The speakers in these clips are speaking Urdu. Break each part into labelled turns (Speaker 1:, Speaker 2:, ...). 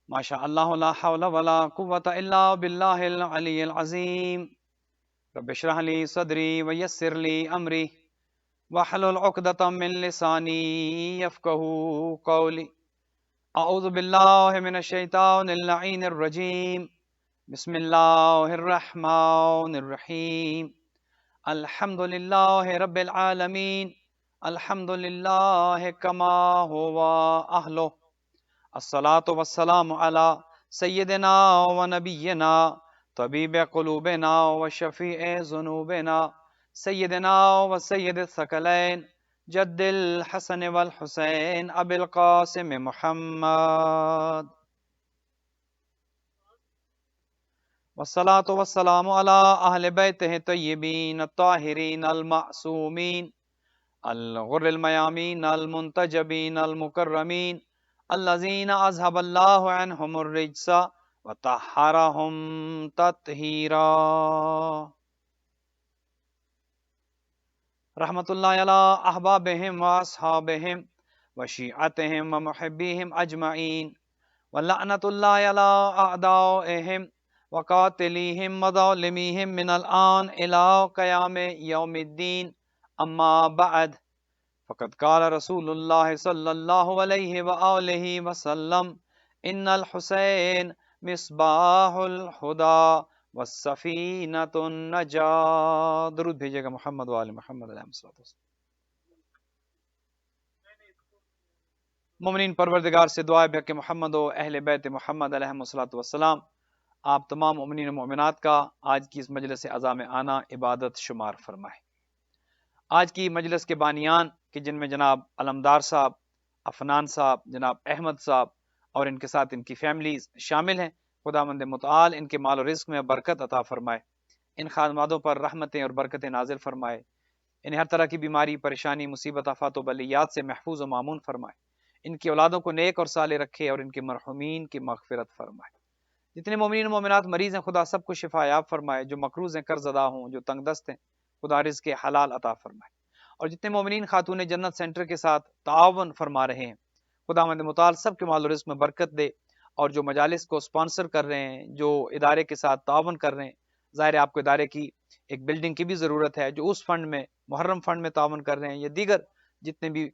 Speaker 1: ماشاء اللہ لا حول ولا قوة الا باللہ العلی العظیم. رب اشرح لی صدری ویسر لی امری واحلل عقدۃ من لسانی یفقهوا قولی. اعوذ باللہ من الشیطان اللعین الرجیم. بسم اللہ الرحمن الرحیم. الحمد للہ رب العالمین. الحمد للہ کما ہوا اہلہ. الصلاة والسلام علی سیدنا و نبینا طبیب قلوبنا و شفیع ذنوبنا سیدنا و سید الثقلین جد الحسن والحسین ابی القاسم محمد. والصلاة والسلام علی اہل بیتہ طیبین الطاہرین المعصومین الغر المیامین المنتجبین المکرمین الذین اذهب اللہ عنہم الرجس وطہرہم تطہیرا. رحمت اللہ علی احبابہم واصحابہم وشیعتہم ومحبیہم اجمعین ولعنت اللہ علی اعدائہم وقاتلیہم وظالمیہم من الآن الى قیام یوم الدین. اما بعد فقد قال رسول اللہ صلی اللہ علیہ وآلہ وسلم ان الحسین مصباح الہدی والسفینۃ النجاة. درود بھیجے گا محمد وآل محمد علیہ الصلوۃ والسلام. مومنین پروردگار سے دعا ہے کہ محمد و اہل بیت محمد علیہ الصلوۃ والسلام آپ تمام مومنین و مومنات کا آج کی اس مجلس عزا میں آنا عبادت شمار فرمائے. آج کی مجلس کے بانیان کہ جن میں جناب علمدار صاحب، افنان صاحب، جناب احمد صاحب اور ان کے ساتھ ان کی فیملیز شامل ہیں، خداوند متعال ان کے مال و رزق میں برکت عطا فرمائے، ان خادماتوں پر رحمتیں اور برکتیں نازل فرمائے، انہیں ہر طرح کی بیماری، پریشانی، مصیبت، آفات و بلیات سے محفوظ و معمون فرمائے، ان کی اولادوں کو نیک اور صالح رکھے اور ان کے مرحومین کی مغفرت فرمائے. جتنے مومنین و مومنات مریض ہیں خدا سب کو شفا یاب فرمائے، جو مقروض ہیں، قرض ادا ہوں، جو تنگ دست ہیں خدا رزق حلال عطا فرمائے. اور جتنے مومنین خاتون جنت سینٹر کے ساتھ تعاون فرما رہے ہیں خداوند متعال سب کے مال و رزق میں برکت دے، اور جو مجالس کو سپانسر کر رہے ہیں، جو ادارے کے ساتھ تعاون کر رہے ہیں، ظاہر ہے آپ کو ادارے کی ایک بلڈنگ کی بھی ضرورت ہے، جو اس فنڈ میں محرم فنڈ میں تعاون کر رہے ہیں یا دیگر جتنے بھی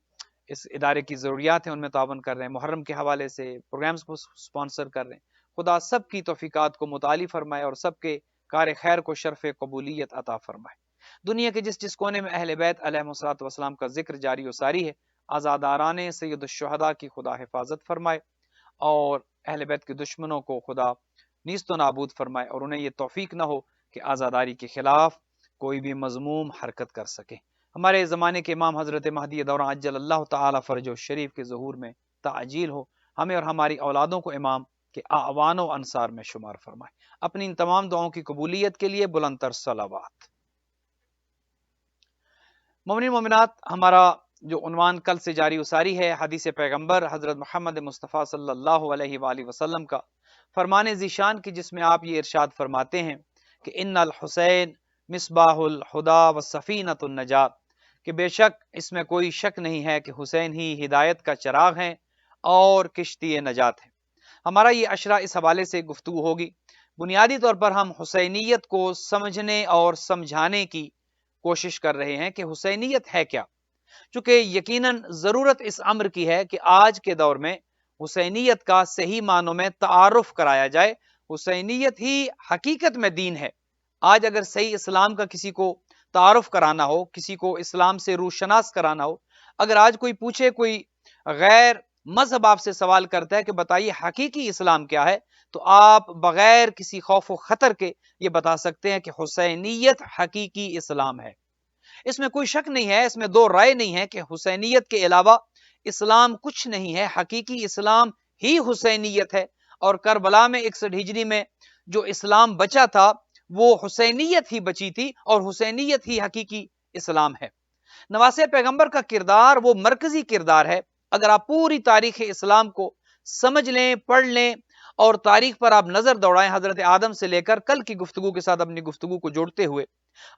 Speaker 1: اس ادارے کی ضروریات ہیں ان میں تعاون کر رہے ہیں، محرم کے حوالے سے پروگرامز کو سپانسر کر رہے ہیں، خدا سب کی توفیقات کو متعالی فرمائے اور سب کے کار خیر کو شرف قبولیت عطا فرمائے. دنیا کے جس کونے میں اہل بیت علیہ الصلوۃ والسلام کا ذکر جاری و ساری ہے، آزاداران سید الشہداء کی خدا حفاظت فرمائے اور اہل بیت کے دشمنوں کو خدا نیست و نابود فرمائے اور انہیں یہ توفیق نہ ہو کہ آزاداری کے خلاف کوئی بھی مذموم حرکت کر سکے. ہمارے زمانے کے امام حضرت مہدی دوران عجل اللہ تعالی فرجہ الشریف کے ظہور میں تعجیل ہو، ہمیں اور ہماری اولادوں کو امام کے اعوان و انصار میں شمار فرمائے. اپنی ان تمام دعاؤں کی قبولیت کے لیے بلند تر صلوات. مومنین مومنات، ہمارا جو عنوان کل سے جاری وساری ہے حدیث پیغمبر حضرت محمد مصطفیٰ صلی اللہ علیہ وآلہ وسلم کا فرمان ذیشان کی، جس میں آپ یہ ارشاد فرماتے ہیں کہ ان الحسین مصباح الہدی والسفینۃ النجات، کہ بے شک اس میں کوئی شک نہیں ہے کہ حسین ہی ہدایت کا چراغ ہیں اور کشتی نجات ہے. ہمارا یہ عشرہ اس حوالے سے گفتگو ہوگی. بنیادی طور پر ہم حسینیت کو سمجھنے اور سمجھانے کی کوشش کر رہے ہیں کہ حسینیت ہے کیا، چونکہ یقیناً ضرورت اس امر کی ہے کہ آج کے دور میں حسینیت کا صحیح معنوں میں تعارف کرایا جائے. حسینیت ہی حقیقت میں دین ہے. آج اگر صحیح اسلام کا کسی کو تعارف کرانا ہو، کسی کو اسلام سے روشناس کرانا ہو، اگر آج کوئی پوچھے، کوئی غیر مذہب آپ سے سوال کرتا ہے کہ بتائیے حقیقی اسلام کیا ہے، تو آپ بغیر کسی خوف و خطر کے یہ بتا سکتے ہیں کہ حسینیت حقیقی اسلام ہے. اس میں کوئی شک نہیں ہے، اس میں دو رائے نہیں ہے کہ حسینیت کے علاوہ اسلام کچھ نہیں ہے. حقیقی اسلام ہی حسینیت ہے، اور کربلا میں 61 ہجری میں جو اسلام بچا تھا وہ حسینیت ہی بچی تھی، اور حسینیت ہی حقیقی اسلام ہے. نواسے پیغمبر کا کردار وہ مرکزی کردار ہے. اگر آپ پوری تاریخ اسلام کو سمجھ لیں، پڑھ لیں اور تاریخ پر آپ نظر دوڑائیں، حضرت آدم سے لے کر کل کی گفتگو کے ساتھ اپنی گفتگو کو جوڑتے ہوئے،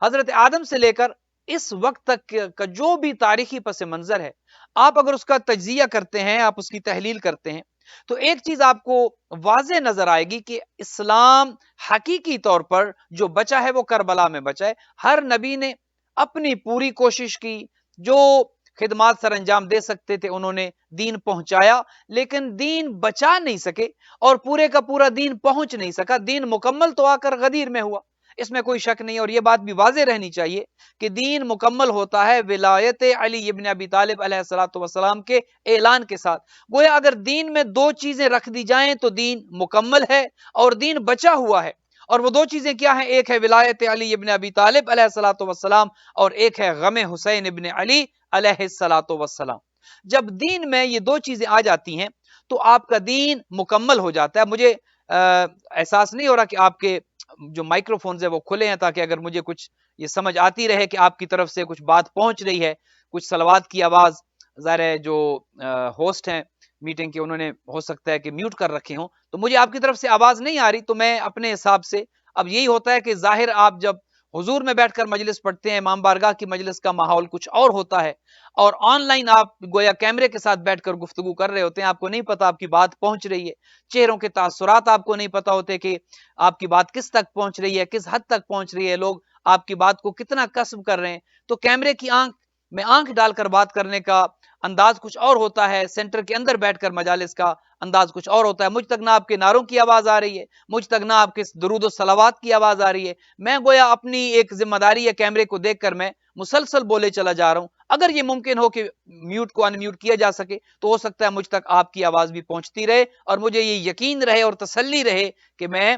Speaker 1: حضرت آدم سے لے کر اس وقت تک کا جو بھی تاریخی پس منظر ہے، آپ اگر اس کا تجزیہ کرتے ہیں، آپ اس کی تحلیل کرتے ہیں، تو ایک چیز آپ کو واضح نظر آئے گی کہ اسلام حقیقی طور پر جو بچا ہے وہ کربلا میں بچا ہے. ہر نبی نے اپنی پوری کوشش کی، جو خدمات سر انجام دے سکتے تھے انہوں نے دین پہنچایا، لیکن دین بچا نہیں سکے اور پورے کا پورا دین پہنچ نہیں سکا. دین مکمل تو آ کر غدیر میں ہوا، اس میں کوئی شک نہیں. اور یہ بات بھی واضح رہنی چاہیے کہ دین مکمل ہوتا ہے ولایت علی ابن ابی طالب علیہ الصلوۃ والسلام کے اعلان کے ساتھ. گویا اگر دین میں دو چیزیں رکھ دی جائیں تو دین مکمل ہے اور دین بچا ہوا ہے. اور وہ دو چیزیں کیا ہیں؟ ایک ہے ولایت علی ابن ابی طالب علیہ الصلوۃ والسلام، اور ایک ہے غم حسین ابن علی علیہ الصلوۃ والسلام. جب دین میں یہ دو چیزیں آ جاتی ہیں تو آپ کا دین مکمل ہو جاتا ہے. مجھے احساس نہیں ہو رہا کہ آپ کے جو مائکرو فونز ہیں وہ کھلے ہیں، تاکہ اگر مجھے کچھ یہ سمجھ آتی رہے کہ آپ کی طرف سے کچھ بات پہنچ رہی ہے، کچھ صلوات کی آواز. ظاہر ہے جو ہوسٹ ہیں میٹنگ کے انہوں نے ہو سکتا ہے کہ میوٹ کر رکھے ہوں، تو مجھے آپ کی طرف سے آواز نہیں آ رہی. تو میں اپنے حساب سے، اب یہی ہوتا ہے کہ ظاہر آپ جب حضور میں بیٹھ کر مجلس پڑھتے ہیں، امام بارگاہ کی مجلس کا ماحول کچھ اور ہوتا ہے، اور آن لائن آپ گویا کیمرے کے ساتھ بیٹھ کر گفتگو کر رہے ہوتے ہیں. آپ کو نہیں پتا آپ کی بات پہنچ رہی ہے، چہروں کے تاثرات آپ کو نہیں پتا ہوتے کہ آپ کی بات کس تک پہنچ رہی ہے، کس حد تک پہنچ رہی ہے، لوگ آپ کی بات کو کتنا کسب کر رہے ہیں. تو کیمرے کی آنکھ میں آنکھ ڈال کر بات کرنے کا انداز کچھ اور ہوتا ہے، سینٹر کے اندر بیٹھ کر مجالس کا انداز کچھ اور ہوتا ہے. مجھ تک نہ آپ کے نعروں کی آواز آ رہی ہے، مجھ تک نہ آپ کے درود و صلوات کی آواز آ رہی ہے. میں گویا اپنی ایک ذمہ داری ہے کیمرے کو دیکھ کر میں مسلسل بولے چلا جا رہا ہوں. اگر یہ ممکن ہو کہ میوٹ کو ان میوٹ کیا جا سکے تو ہو سکتا ہے مجھ تک آپ کی آواز بھی پہنچتی رہے، اور مجھے یہ یقین رہے اور تسلی رہے کہ میں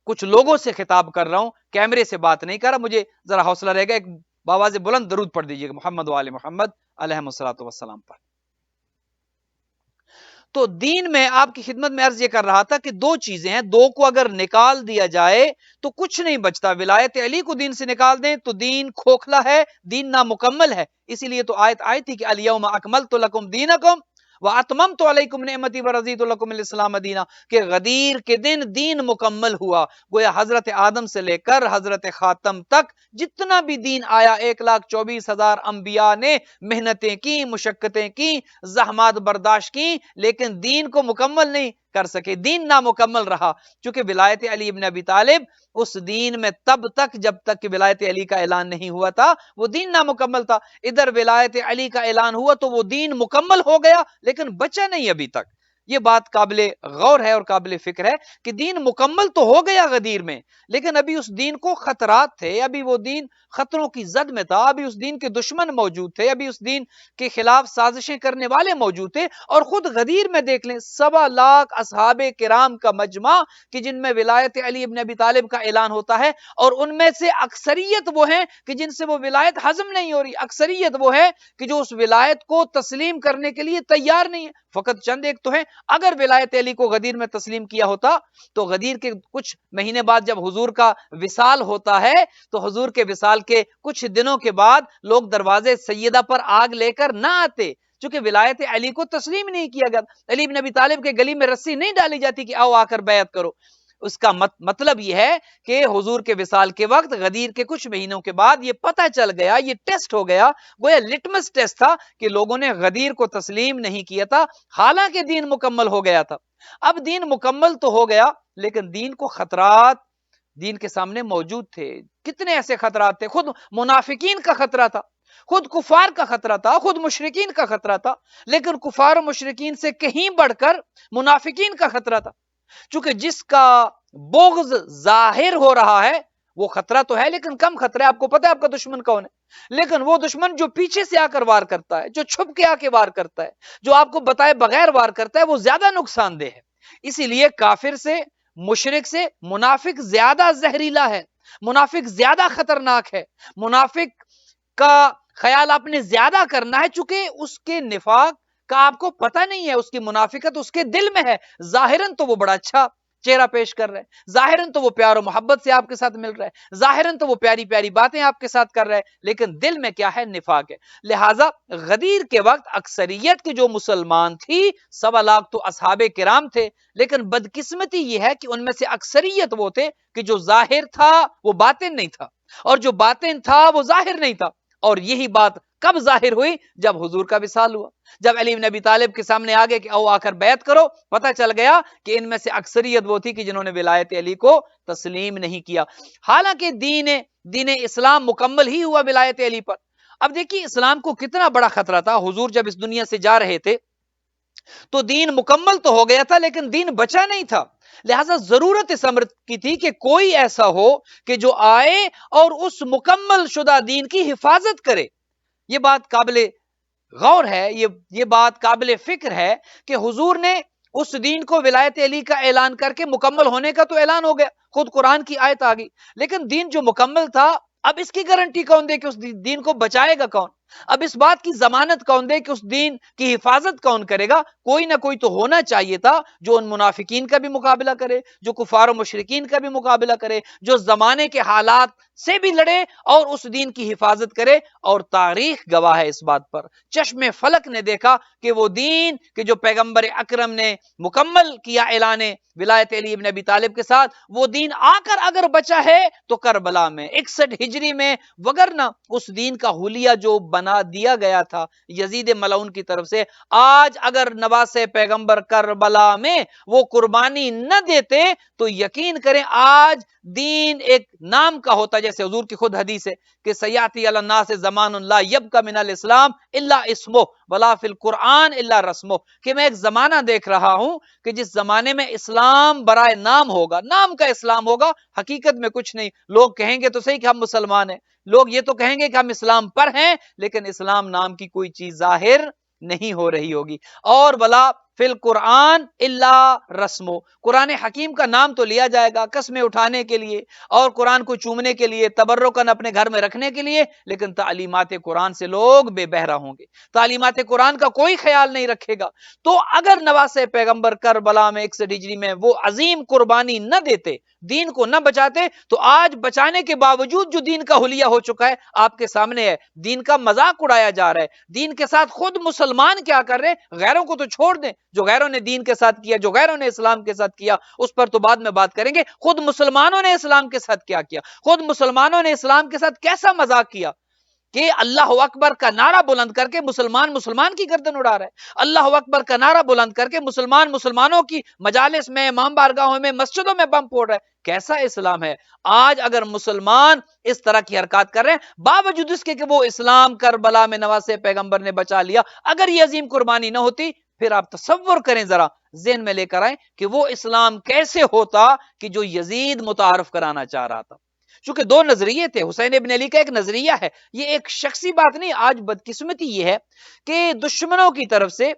Speaker 1: کچھ لوگوں سے خطاب کر رہا ہوں، کیمرے سے بات نہیں کر رہا. مجھے ذرا حوصلہ رہے گا، ایک باواز بلند درود پڑھ دیجیے گا محمد و آل محمد علیہ الصلوۃ والسلام پر. تو دین میں آپ کی خدمت میں عرض یہ کر رہا تھا کہ دو چیزیں ہیں، دو کو اگر نکال دیا جائے تو کچھ نہیں بچتا. ولایت علی کو دین سے نکال دیں تو دین کھوکھلا ہے، دین نامکمل ہے. اسی لیے تو آیت آئی تھی کہ الیوم اکملت لکم دینکم واتممت علیکم نعمتی ورضیت لکم الاسلام دینا، کہ غدیر کے دن دین مکمل ہوا. گویا حضرت آدم سے لے کر حضرت خاتم تک جتنا بھی دین آیا، 1,24,000 انبیاء نے محنتیں کی، مشقتیں کی، زحمات برداشت کی، لیکن دین کو مکمل نہیں کر سکے. دین نامکمل رہا. چونکہ ولایت علی ابن ابی طالب اس دین میں تب تک جب تک کہ ولایت علی کا اعلان نہیں ہوا تھا وہ دین نامکمل تھا. ادھر ولایت علی کا اعلان ہوا تو وہ دین مکمل ہو گیا، لیکن بچا نہیں ابھی تک. یہ بات قابل غور ہے اور قابل فکر ہے کہ دین مکمل تو ہو گیا غدیر میں، لیکن ابھی اس دین کو خطرات تھے، ابھی وہ دین خطروں کی زد میں تھا، ابھی اس دین کے دشمن موجود تھے، ابھی اس دین کے خلاف سازشیں کرنے والے موجود تھے. اور خود غدیر میں دیکھ لیں 1.25 اصحاب کرام کا مجمع کہ جن میں ولایت علی ابن ابی طالب کا اعلان ہوتا ہے، اور ان میں سے اکثریت وہ ہیں کہ جن سے وہ ولایت ہضم نہیں ہو رہی، اکثریت وہ ہے کہ جو اس ولایت کو تسلیم کرنے کے لیے تیار نہیں ہے. فقط چند ایک تو ہیں. اگر ولایت علی کو غدیر میں تسلیم کیا ہوتا تو غدیر کے کچھ مہینے بعد جب حضور کا وصال ہوتا ہے تو حضور کے وصال کے کچھ دنوں کے بعد لوگ دروازے سیدہ پر آگ لے کر نہ آتے، چونکہ ولایت علی کو تسلیم نہیں کیا گیا. علی بن ابی طالب کے گلی میں رسی نہیں ڈالی جاتی کہ آؤ آ کر بیعت کرو. اس کا مطلب یہ ہے کہ حضور کے وصال کے وقت غدیر کے کچھ مہینوں کے بعد یہ پتہ چل گیا، یہ ٹیسٹ ہو گیا، گویا لٹمس ٹیسٹ تھا کہ لوگوں نے غدیر کو تسلیم نہیں کیا تھا، حالانکہ دین مکمل ہو گیا تھا. اب دین مکمل تو ہو گیا، لیکن دین کو خطرات دین کے سامنے موجود تھے. کتنے ایسے خطرات تھے؟ خود منافقین کا خطرہ تھا، خود کفار کا خطرہ تھا، خود مشرکین کا خطرہ تھا. لیکن کفار و مشرکین سے کہیں بڑھ کر منافقین کا خطرہ تھا. چونکہ جس کا بغض ظاہر ہو رہا ہے وہ خطرہ تو ہے، لیکن کم خطرہ ہے. آپ کو پتہ ہے آپ کا دشمن کون ہے، لیکن وہ دشمن جو پیچھے سے آ کر وار کرتا ہے، جو چھپ کے آ کے وار کرتا ہے، جو آپ کو بتائے بغیر وار کرتا ہے، وہ زیادہ نقصان دہ ہے. اسی لیے کافر سے، مشرک سے منافق زیادہ زہریلا ہے، منافق زیادہ خطرناک ہے. منافق کا خیال آپ نے زیادہ کرنا ہے، چونکہ اس کے نفاق کا آپ کو پتہ نہیں ہے، اس کی منافقت اس کے دل میں ہے. ظاہراً تو وہ بڑا اچھا چہرہ پیش کر رہے ہیں، ظاہراً تو وہ پیار و محبت سے آپ کے ساتھ مل رہا ہے، ظاہراً تو وہ پیاری پیاری باتیں آپ کے ساتھ کر رہا ہے، لیکن دل میں کیا ہے؟ نفاق ہے. لہٰذا غدیر کے وقت اکثریت کے جو مسلمان تھی 1.25 تو اصحاب کرام تھے، لیکن بدقسمتی یہ ہے کہ ان میں سے اکثریت وہ تھے کہ جو ظاہر تھا وہ باطن نہیں تھا، اور جو باطن تھا وہ ظاہر نہیں تھا. اور یہی بات کب ظاہر ہوئی؟ جب حضور کا وصال ہوا، جب علی بن ابی طالب کے سامنے آگے کہ او آ کر بیعت کرو، پتہ چل گیا کہ ان میں سے اکثریت وہ تھی کہ جنہوں نے ولایت علی کو تسلیم نہیں کیا، حالانکہ دین اسلام مکمل ہی ہوا ولایت علی پر۔ اب دیکھیے اسلام کو کتنا بڑا خطرہ تھا، حضور جب اس دنیا سے جا رہے تھے تو دین مکمل تو ہو گیا تھا لیکن دین بچا نہیں تھا، لہٰذا ضرورت اس امر کی تھی کہ کوئی ایسا ہو کہ جو آئے اور اس مکمل شدہ دین کی حفاظت کرے۔ یہ بات قابل غور ہے، یہ بات قابل فکر ہے کہ حضور نے اس دین کو ولایت علی کا اعلان کر کے مکمل ہونے کا تو اعلان ہو گیا، خود قرآن کی آیت آ گئی، لیکن دین جو مکمل تھا اب اس کی گارنٹی کون دے کہ اس دین کو بچائے گا کون؟ اب اس بات کی ضمانت کون دے کہ اس دین کی حفاظت کون کرے گا؟ کوئی نہ کوئی تو ہونا چاہیے تھا جو ان منافقین کا بھی مقابلہ کرے، جو کفار و مشرکین کا بھی مقابلہ کرے، جو زمانے کے حالات سے بھی لڑے اور اس دین کی حفاظت کرے۔ اور تاریخ گواہ ہے اس بات پر، چشم فلک نے دیکھا کہ وہ دین کہ جو پیغمبر اکرم نے مکمل کیا اعلان ولایت علی ابن ابی طالب کے ساتھ، وہ دین آ کر اگر بچا ہے تو کربلا میں 61 ہجری میں، وگرنہ اس دین کا حلیہ جو بنا دیا گیا تھا یزید ملعون کی طرف سے، آج اگر نواسے پیغمبر کربلا میں وہ قربانی نہ دیتے تو یقین کریں آج دین ایک نام کا ہوتا، جیسے حضور کی خود حدیث ہے کہ سیاتی علی الناس زمان لا یبقى من الاسلام الا اسمه ولا فی القرآن الا رسمه، کہ میں ایک زمانہ دیکھ رہا ہوں کہ جس زمانے میں اسلام برائے نام ہوگا، نام کا اسلام ہوگا، حقیقت میں کچھ نہیں۔ لوگ کہیں گے تو صحیح کہ ہم مسلمان ہیں، لوگ یہ تو کہیں گے کہ ہم اسلام پر ہیں، لیکن اسلام نام کی کوئی چیز ظاہر نہیں ہو رہی ہوگی۔ اور بلا فی القرآن الا رسمو، قرآن حکیم کا نام تو لیا جائے گا قسمیں اٹھانے کے لیے اور قرآن کو چومنے کے لیے، تبرکن اپنے گھر میں رکھنے کے لیے، لیکن تعلیمات قرآن سے لوگ بے بہرا ہوں گے، تعلیمات قرآن کا کوئی خیال نہیں رکھے گا۔ تو اگر نواسے پیغمبر کربلا میں 61 ہجری میں وہ عظیم قربانی نہ دیتے، دین کو نہ بچاتے، تو آج بچانے کے باوجود جو دین کا حلیہ ہو چکا ہے آپ کے سامنے ہے، دین کا مذاق اڑایا جا رہا ہے۔ دین کے ساتھ خود مسلمان کیا کر رہے؟ غیروں کو تو چھوڑ دیں، جو غیروں نے دین کے ساتھ کیا، جو غیروں نے اسلام کے ساتھ کیا اس پر تو بعد میں بات کریں گے، خود مسلمانوں نے اسلام کے ساتھ کیا کیا، خود مسلمانوں نے اسلام کے ساتھ کیسا مذاق کیا کہ اللہ اکبر کا نعرہ بلند کر کے مسلمان کی گردن اڑا رہا ہے، اللہ اکبر کا نعرہ بلند کر کے مسلمانوں کی مجالس میں، امام بارگاہوں میں، مسجدوں میں بم پھوڑ رہا ہے۔ کیسا اسلام ہے؟ آج اگر مسلمان اس طرح کی حرکات کر رہے ہیں باوجود اس کے کہ وہ اسلام کربلا میں نواسے پیغمبر نے بچا لیا، اگر یہ عظیم قربانی نہ ہوتی پھر آپ تصور کریں، ذرا ذہن میں لے کر آئیں کہ وہ اسلام کیسے ہوتا کہ جو یزید متعارف کرانا چاہ رہا تھا۔ چونکہ دو نظریے تھے، حسین ابن علی کا ایک نظریہ ہے، یہ ایک شخصی بات نہیں، آج بدقسمتی یہ ہے کہ دشمنوں کی طرف سے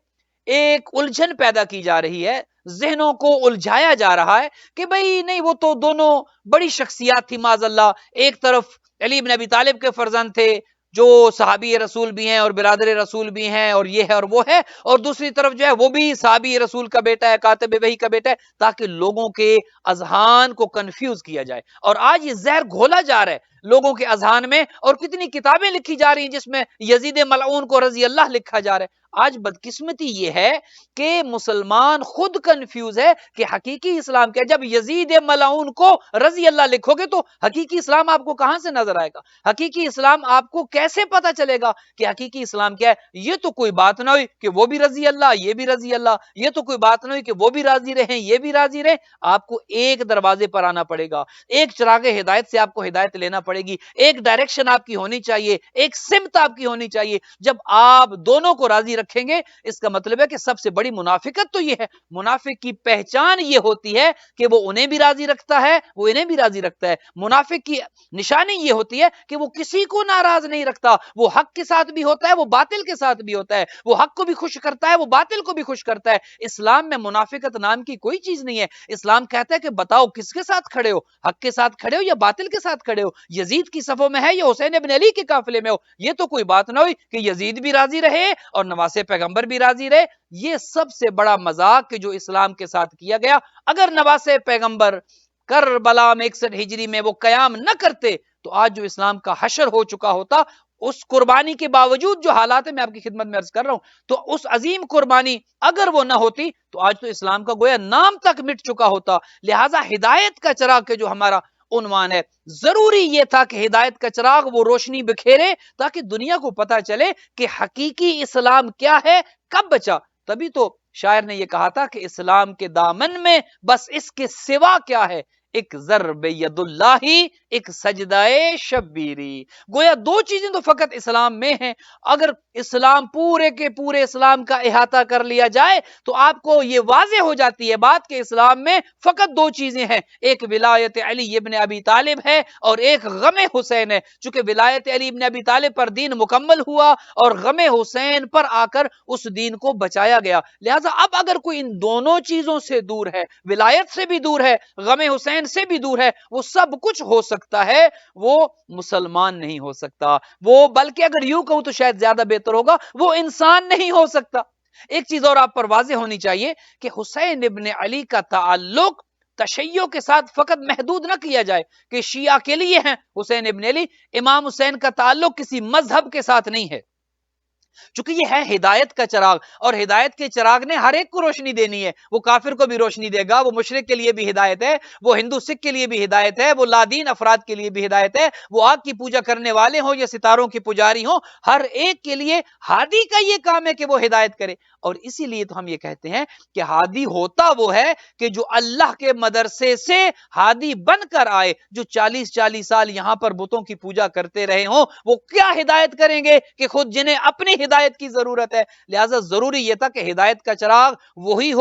Speaker 1: ایک الجھن پیدا کی جا رہی ہے، ذہنوں کو الجھایا جا رہا ہے کہ بھئی نہیں وہ تو دونوں بڑی شخصیات تھی، معاذ اللہ، ایک طرف علی بن ابی طالب کے فرزند تھے جو صحابی رسول بھی ہیں اور برادر رسول بھی ہیں اور یہ ہے اور وہ ہے، اور دوسری طرف جو ہے وہ بھی صحابی رسول کا بیٹا ہے، کاتب وحی کا بیٹا ہے، تاکہ لوگوں کے اذہان کو کنفیوز کیا جائے۔ اور آج یہ زہر گھولا جا رہا ہے لوگوں کے اذہان میں، اور کتنی کتابیں لکھی جا رہی ہیں جس میں یزید ملعون کو رضی اللہ لکھا جا رہا ہے۔ آج بدقسمتی یہ ہے کہ مسلمان خود کنفیوز ہے کہ حقیقی اسلام کیا ہے۔ جب یزید ملعون کو رضی اللہ لکھو گے تو حقیقی اسلام آپ کو کہاں سے نظر آئے گا؟ حقیقی اسلام آپ کو کیسے پتا چلے گا کہ حقیقی اسلام کیا ہے؟ یہ تو کوئی بات نہ ہوئی کہ وہ بھی رضی اللہ، یہ بھی رضی اللہ، یہ تو کوئی بات نہ ہوئی کہ وہ بھی راضی رہیں، یہ بھی راضی رہیں۔ آپ کو ایک دروازے پر آنا پڑے گا، ایک چراغ ہدایت سے آپ کو ہدایت لینا پڑے گی، ایک ڈائریکشن آپ کی ہونی چاہیے، ایک سمت آپ کی ہونی چاہیے۔ جب آپ دونوں کو راضی رکھیں گے، اس کا مطلب ہے کہ سب سے بڑی منافقت تو یہ ہے، منافق کی پہچان یہ ہوتی ہے کہ وہ انہیں بھی راضی رکھتا ہے، وہ انہیں بھی راضی رکھتا ہے۔ منافق کی نشانی یہ ہوتی ہے کہ وہ کسی کو ناراض نہیں رکھتا، وہ حق کے ساتھ بھی ہوتا ہے، وہ باطل کے ساتھ بھی ہوتا ہے، وہ حق کو بھی خوش کرتا ہے، وہ باطل کو بھی خوش کرتا ہے۔ اسلام میں منافقت نام کی کوئی چیز نہیں ہے۔ اسلام کہتا ہے کہ بتاؤ کس کے ساتھ کھڑے ہو، حق کے ساتھ کھڑے ہو یا باطل کے ساتھ کھڑے ہو، یزید کی صفوں میں ہے یا حسین ابن علی کے قافلے میں ہو۔ یہ تو کوئی بات نہ ہوئی کہ یزید بھی راضی رہے اور نواسے پیغمبر بھی راضی رہے۔ یہ سب سے بڑا مذاق کہ جو اسلام کے ساتھ کیا گیا۔ اگر نواسے پیغمبر کربلا میں 61 ہجری میں وہ قیام نہ کرتے تو آج جو اسلام کا حشر ہو چکا ہوتا، اس قربانی کے باوجود جو حالات ہے میں آپ کی خدمت میں عرض کر رہا ہوں، تو اس عظیم قربانی اگر وہ نہ ہوتی تو آج تو اسلام کا گویا نام تک مٹ چکا ہوتا۔ لہٰذا ہدایت کا چراغ کہ جو ہمارا عنوان ہے۔ ضروری یہ تھا کہ ہدایت کا چراغ وہ روشنی بکھیرے تاکہ دنیا کو پتا چلے کہ حقیقی اسلام کیا ہے، کب بچا۔ تبھی تو شاعر نے یہ کہا تھا کہ اسلام کے دامن میں بس اس کے سوا کیا ہے، ایک ضرب ید اللہ، ایک سجدہ شبیری۔ گویا دو چیزیں تو فقط اسلام میں ہیں۔ اگر اسلام پورے کے پورے اسلام کا احاطہ کر لیا جائے تو آپ کو یہ واضح ہو جاتی ہے بات کہ اسلام میں فقط دو چیزیں ہیں، ایک ولایت علی ابن ابی طالب ہے اور ایک غم حسین ہے۔ چونکہ ولایت علی ابن ابی طالب پر دین مکمل ہوا اور غم حسین پر آ کر اس دین کو بچایا گیا، لہٰذا اب اگر کوئی ان دونوں چیزوں سے دور ہے، ولایت سے بھی دور ہے، غم حسین سے بھی دور ہے، وہ سب کچھ ہو سکتا ہے، وہ مسلمان نہیں ہو سکتا، وہ بلکہ اگر یوں کہوں تو شاید زیادہ بہتر ہوگا، وہ انسان نہیں ہو سکتا۔ ایک چیز اور آپ پر واضح ہونی چاہیے کہ حسین ابن علی کا تعلق تشیع کے ساتھ فقط محدود نہ کیا جائے کہ شیعہ کے لیے ہیں حسین ابن علی، امام حسین کا تعلق کسی مذہب کے ساتھ نہیں ہے، چونکہ یہ ہے ہدایت کا چراغ، اور ہدایت کے چراغ نے ہر ایک کو روشنی دینی ہے۔ وہ کافر کو بھی روشنی دے گا، وہ مشرک کے لیے بھی ہدایت ہے، وہ ہندو سکھ کے لیے بھی ہدایت ہے، وہ لادین افراد کے لیے بھی ہدایت ہے، وہ آگ کی پوجا کرنے والے ہوں یا ستاروں کی پجاری ہوں، ہر ایک کے لیے ہادی کا یہ کام ہے کہ وہ ہدایت کرے۔ اور اسی لیے تو ہم یہ کہتے ہیں کہ ہادی ہوتا وہ ہے کہ جو اللہ کے مدرسے سے ہادی بن کر آئے، جو 40 سال یہاں پر بتوں کی پوجا کرتے رہے ہوں، وہ کیا ہدایت کریں گے کہ خود جنہیں اپنی ہدایت کی ضرورت ہے۔ لہٰذا ضروری یہ تھا کہ ہدایت کا چراغ وہی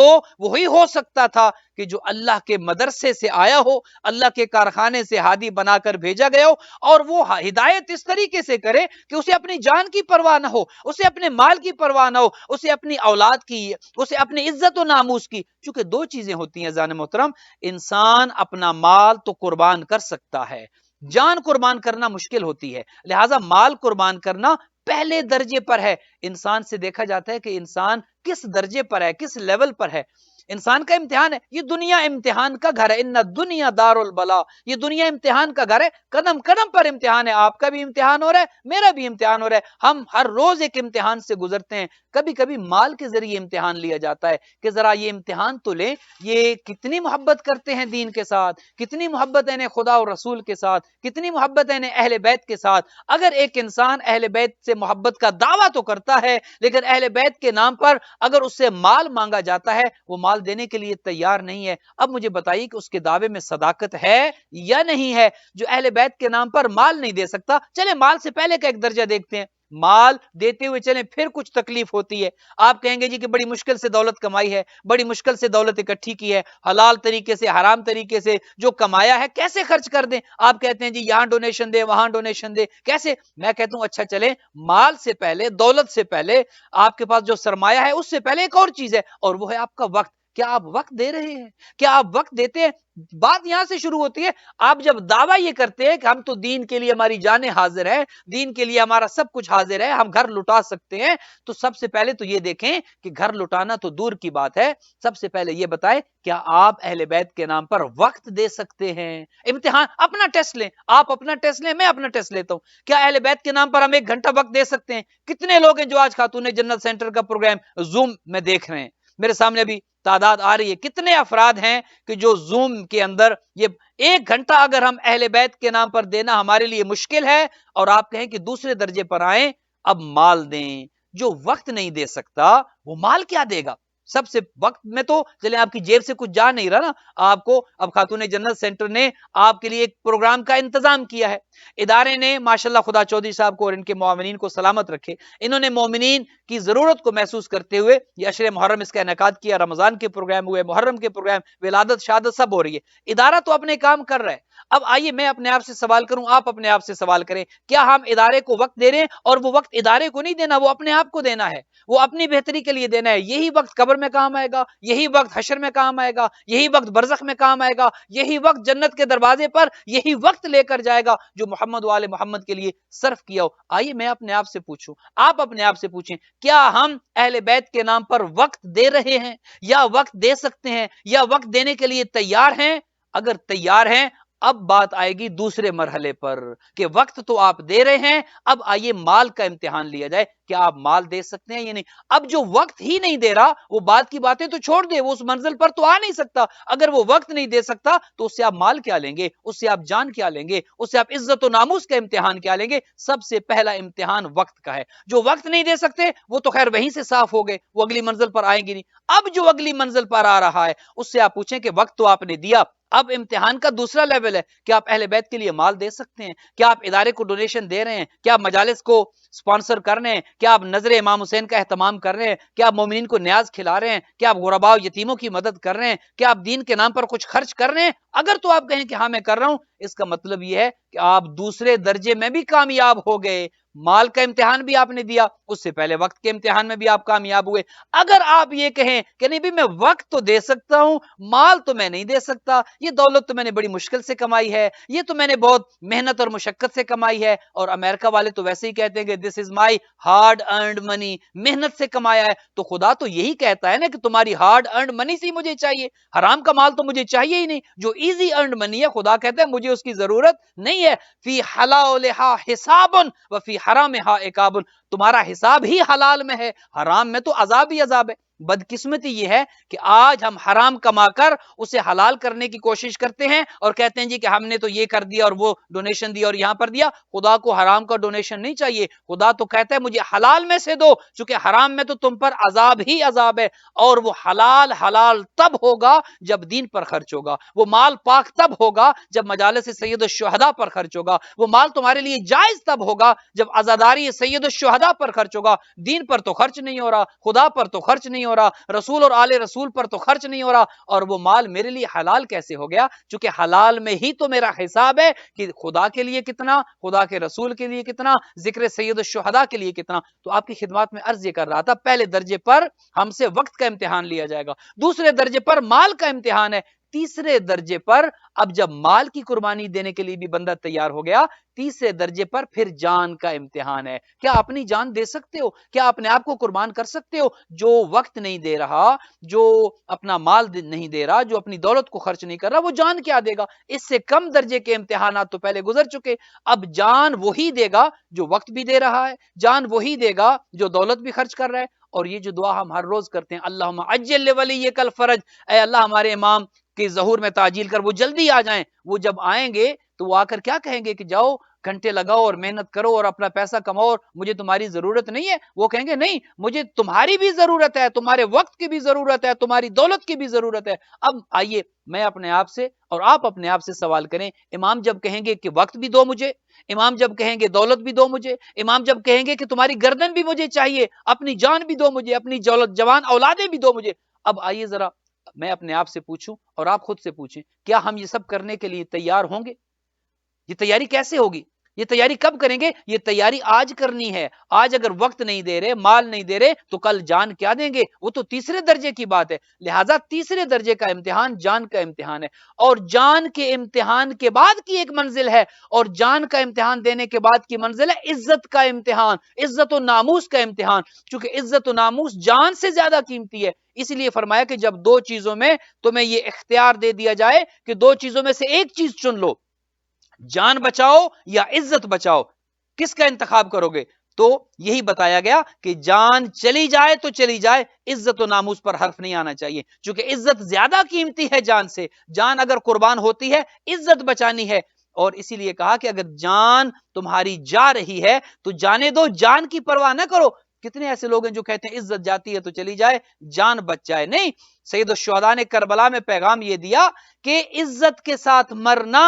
Speaker 1: ہو سکتا تھا کہ جو اللہ کے مدرسے سے آیا ہو، اللہ کے کارخانے سے ہادی بنا کر بھیجا گیا ہو، اور وہ ہدایت اس طریقے سے کرے کہ اسے اپنی جان کی پرواہ نہ ہو، اسے اپنے مال کی پرواہ نہ ہو، اسے اپنی اولاد کی، اسے اپنی عزت و ناموس کی۔ چونکہ دو چیزیں ہوتی ہیں زان محترم، انسان اپنا مال تو قربان کر سکتا ہے، جان قربان کرنا مشکل ہوتی ہے، لہٰذا مال قربان کرنا پہلے درجے پر ہے۔ انسان سے دیکھا جاتا ہے کہ انسان کس درجے پر ہے، کس لیول پر ہے۔ انسان کا امتحان ہے، یہ دنیا امتحان کا گھر ہے، ان الدنیا دار البلا، یہ دنیا امتحان کا گھر ہے، قدم قدم پر امتحان ہے، آپ کا بھی امتحان ہو رہا ہے، میرا بھی امتحان ہو رہا ہے، ہم ہر روز ایک امتحان سے گزرتے ہیں۔ کبھی کبھی مال کے ذریعے امتحان لیا جاتا ہے کہ ذرا یہ امتحان تو لیں، یہ کتنی محبت کرتے ہیں دین کے ساتھ، کتنی محبت ہے انہیں خدا اور رسول کے ساتھ، کتنی محبت ہے انہیں اہل بیت کے ساتھ۔ اگر ایک انسان اہل بیت سے محبت کا دعویٰ تو کرتا ہے لیکن اہل بیت کے نام پر اگر اس سے مال مانگا جاتا ہے، وہ مال دینے کے لیے تیار نہیں ہے، اب مجھے بتائیے کہ اس کے دعوے میں صداقت ہے یا نہیں ہے؟ جو اہل بیت کے نام پر مال نہیں دے سکتا، چلے مال سے پہلے کا ایک درجہ دیکھتے ہیں، مال دیتے ہوئے چلیں پھر کچھ تکلیف ہوتی ہے، آپ کہیں گے جی کہ بڑی مشکل سے دولت کمائی ہے، بڑی مشکل سے دولت اکٹھی کی ہے، حلال طریقے سے حرام طریقے سے جو کمایا ہے کیسے خرچ کر دیں؟ آپ کہتے ہیں جی یہاں ڈونیشن دے، وہاں ڈونیشن دے، کیسے؟ میں کہتا ہوں اچھا چلیں، مال سے پہلے، دولت سے پہلے، آپ کے پاس جو سرمایہ ہے اس سے پہلے ایک اور چیز ہے، اور وہ ہے آپ کا وقت۔ کیا آپ وقت دے رہے ہیں؟ کیا آپ وقت دیتے ہیں؟ بات یہاں سے شروع ہوتی ہے۔ آپ جب دعویٰ یہ کرتے ہیں کہ ہم تو دین کے لیے ہماری جانیں حاضر ہیں، دین کے لیے ہمارا سب کچھ حاضر ہے، ہم گھر لٹا سکتے ہیں، تو سب سے پہلے تو یہ دیکھیں کہ گھر لٹانا تو دور کی بات ہے، سب سے پہلے یہ بتائیں کیا آپ اہل بیت کے نام پر وقت دے سکتے ہیں؟ امتحان، اپنا ٹیسٹ لیں، آپ اپنا ٹیسٹ لیں، میں اپنا ٹیسٹ لیتا ہوں، کیا اہل بیت کے نام پر ہم 1 گھنٹہ وقت دے سکتے ہیں؟ کتنے لوگ ہیں جو آج خاتون جنت سینٹر کا پروگرام زوم میں دیکھ رہے ہیں؟ میرے سامنے ابھی تعداد آ رہی ہے، کتنے افراد ہیں کہ جو زوم کے اندر یہ 1 گھنٹہ اگر ہم اہل بیت کے نام پر دینا ہمارے لیے مشکل ہے، اور آپ کہیں کہ دوسرے درجے پر آئیں، اب مال دیں۔ جو وقت نہیں دے سکتا وہ مال کیا دے گا؟ سب سے وقت میں تو چلیں آپ کی جیب سے کچھ جا نہیں رہا نا، آپ کو اب خاتون جنت سینٹر نے آپ کے لیے ایک پروگرام کا انتظام کیا ہے، ادارے نے ماشاءاللہ خدا چودھری صاحب کو اور ان کے معاونین کو سلامت رکھے، انہوں نے مومنین کی ضرورت کو محسوس کرتے ہوئے یہ عشر محرم اس کا انعقاد کیا، رمضان کے پروگرام ہوئے، محرم کے پروگرام، ولادت شہادت سب ہو رہی ہے، ادارہ تو اپنے کام کر رہا ہے۔ اب آئیے میں اپنے آپ سے سوال کروں، آپ اپنے آپ سے سوال کریں، کیا ہم ادارے کو وقت دے رہے ہیں؟ اور وہ وقت ادارے کو نہیں دینا، وہ اپنے آپ کو دینا ہے، وہ اپنی بہتری کے لیے دینا ہے۔ یہی وقت قبر میں کام آئے گا، یہی وقت حشر میں کام آئے گا، یہی وقت برزخ میں کام آئے گا، یہی وقت جنت کے دروازے پر یہی وقت لے کر جائے گا جو محمد و آل محمد کے لیے صرف کیا ہو۔ آئیے میں اپنے آپ سے پوچھوں، آپ اپنے آپ سے پوچھیں، کیا ہم اہل بیت کے نام پر وقت دے رہے ہیں، یا وقت دے سکتے ہیں، یا وقت دینے کے لیے تیار ہیں؟ اگر تیار ہیں اب بات آئے گی دوسرے مرحلے پر کہ وقت تو آپ دے رہے ہیں، اب آئیے مال کا امتحان لیا جائے، کہ آپ مال دے سکتے ہیں یا نہیں. اب جو وقت ہی نہیں دے رہا وہ بعد کی باتیں تو چھوڑ دے, وہ اس منزل پر تو آ نہیں سکتا. اگر وہ وقت نہیں دے سکتا تو اس سے آپ مال کیا لیں گے, اس سے آپ جان کیا لیں گے, اس سے آپ عزت و ناموس کا امتحان کیا لیں گے. سب سے پہلا امتحان وقت کا ہے. جو وقت نہیں دے سکتے وہ تو خیر وہیں سے صاف ہو گئے, وہ اگلی منزل پر آئیں گے نہیں. اب جو اگلی منزل پر آ رہا ہے اس سے آپ پوچھیں کہ وقت تو آپ نے دیا, اب امتحان کا دوسرا لیول ہے کہ آپ اہل بیت کے لیے مال دے سکتے ہیں, کیا آپ ادارے کو ڈونیشن دے رہے ہیں, کیا آپ مجالس کو سپانسر کر رہے ہیں, کیا آپ نظر امام حسین کا اہتمام کر رہے ہیں, کیا آپ مومنین کو نیاز کھلا رہے ہیں, کیا آپ غرباء و یتیموں کی مدد کر رہے ہیں, کیا آپ دین کے نام پر کچھ خرچ کر رہے ہیں. اگر تو آپ کہیں کہ ہاں میں کر رہا ہوں, اس کا مطلب یہ ہے کہ آپ دوسرے درجے میں بھی کامیاب ہو گئے. مال کا امتحان بھی آپ نے دیا, اس سے پہلے وقت کے امتحان میں بھی آپ کامیاب ہوئے. اگر آپ یہ کہیں کہ نہیں بھی میں وقت تو دے سکتا ہوں, مال تو میں نہیں دے سکتا, یہ دولت تو میں نے بڑی مشکل سے کمائی ہے, یہ تو میں نے بہت محنت اور مشقت سے کمائی ہے, اور امریکہ والے تو ویسے ہی کہتے ہیں کہ دس از مائی ہارڈ ارنڈ منی, محنت سے کمایا ہے. تو خدا تو یہی کہتا ہے نا کہ تمہاری ہارڈ ارنڈ منی سے مجھے چاہیے, حرام کا مال تو مجھے چاہیے ہی نہیں. جو ایزی ارنڈ منی ہے خدا کہتا ہے مجھے اس کی ضرورت نہیں ہے. فی حلالھا حساب و فی حرامھا عقاب, تمہارا حساب ہی حلال میں ہے, حرام میں تو عذاب ہی عذاب ہے. بدقسمتی یہ ہے کہ آج ہم حرام کما کر اسے حلال کرنے کی کوشش کرتے ہیں اور کہتے ہیں جی کہ ہم نے تو یہ کر دیا اور وہ ڈونیشن دیا اور یہاں پر دیا. خدا کو حرام کا ڈونیشن نہیں چاہیے, خدا تو کہتا ہے مجھے حلال میں سے دو, چونکہ حرام میں تو تم پر عذاب ہی عذاب ہے. اور وہ حلال حلال تب ہوگا جب دین پر خرچ ہوگا, وہ مال پاک تب ہوگا جب مجالس سید الشہداء پر خرچ ہوگا, وہ مال تمہارے لیے جائز تب ہوگا جب عزاداری سید الشہداء پر خرچ ہوگا. دین پر تو خرچ نہیں ہو رہا, خدا پر تو خرچ نہیں ہو رہا, رسول اور آل رسول پر تو خرچ نہیں ہو رہا, اور وہ مال میرے لیے حلال کیسے ہو گیا؟ چونکہ حلال میں ہی تو میرا حساب ہے کہ خدا کے لیے کتنا, خدا کے رسول کے لیے کتنا, ذکر سید الشہداء کے لیے کتنا. تو آپ کی خدمات میں عرض یہ کر رہا تھا, پہلے درجے پر ہم سے وقت کا امتحان لیا جائے گا, دوسرے درجے پر مال کا امتحان ہے, تیسرے درجے پر اب جب مال کی قربانی دینے کے لیے بھی بندہ تیار ہو گیا, تیسرے درجے پر پھر جان کا امتحان ہے. کیا اپنی جان دے سکتے ہو؟ کیا اپنے آپ کو قربان کر سکتے ہو؟ جو وقت نہیں دے رہا, جو اپنا مال نہیں دے رہا, جو اپنی دولت کو خرچ نہیں کر رہا, وہ جان کیا دے گا؟ اس سے کم درجے کے امتحانات تو پہلے گزر چکے. اب جان وہی دے گا جو وقت بھی دے رہا ہے, جان وہی دے گا جو دولت بھی خرچ کر رہا ہے. اور یہ جو دعا ہم ہر روز کرتے ہیں, اللہم عجل لولیک الفرج, اے اللہ ہمارے امام کے ظہور میں تعجیل کر, وہ جلدی آ جائیں. وہ جب آئیں گے تو وہ آ کر کیا کہیں گے کہ جاؤ گھنٹے لگاؤ اور محنت کرو اور اپنا پیسہ کماؤ, اور مجھے تمہاری ضرورت نہیں ہے. وہ کہیں گے نہیں, مجھے تمہاری بھی ضرورت ہے, تمہارے وقت کی بھی ضرورت ہے, تمہاری دولت کی بھی ضرورت ہے. اب آئیے میں اپنے آپ سے اور آپ اپنے آپ سے سوال کریں, امام جب کہیں گے کہ وقت بھی دو مجھے, امام جب کہیں گے دولت بھی دو مجھے, امام جب کہیں گے کہ تمہاری گردن بھی مجھے چاہیے, اپنی جان بھی دو مجھے, اپنی جوان اولادیں بھی دو مجھے. اب آئیے ذرا میں اپنے آپ سے پوچھوں اور آپ خود سے پوچھیں, کیا ہم یہ سب کرنے کے لیے تیار ہوں گے؟ یہ تیاری کیسے ہوگی؟ یہ تیاری کب کریں گے؟ یہ تیاری آج کرنی ہے. آج اگر وقت نہیں دے رہے, مال نہیں دے رہے, تو کل جان کیا دیں گے؟ وہ تو تیسرے درجے کی بات ہے. لہٰذا تیسرے درجے کا امتحان جان کا امتحان ہے, اور جان کے امتحان کے بعد کی ایک منزل ہے, اور جان کا امتحان دینے کے بعد کی منزل ہے عزت کا امتحان, عزت و ناموس کا امتحان. چونکہ عزت و ناموس جان سے زیادہ قیمتی ہے, اس لیے فرمایا کہ جب دو چیزوں میں تمہیں یہ اختیار دے دیا جائے کہ دو چیزوں میں سے ایک چیز چن لو, جان بچاؤ یا عزت بچاؤ, کس کا انتخاب کرو گے؟ تو یہی بتایا گیا کہ جان چلی جائے تو چلی جائے, عزت و ناموس پر حرف نہیں آنا چاہیے, چونکہ عزت زیادہ قیمتی ہے جان سے. جان اگر قربان ہوتی ہے, عزت بچانی ہے. اور اسی لیے کہا کہ اگر جان تمہاری جا رہی ہے تو جانے دو, جان کی پرواہ نہ کرو. کتنے ایسے لوگ ہیں جو کہتے ہیں عزت جاتی ہے تو چلی جائے, جان بچ جائے. نہیں, سید الشہداء نے کربلا میں پیغام یہ دیا کہ عزت کے ساتھ مرنا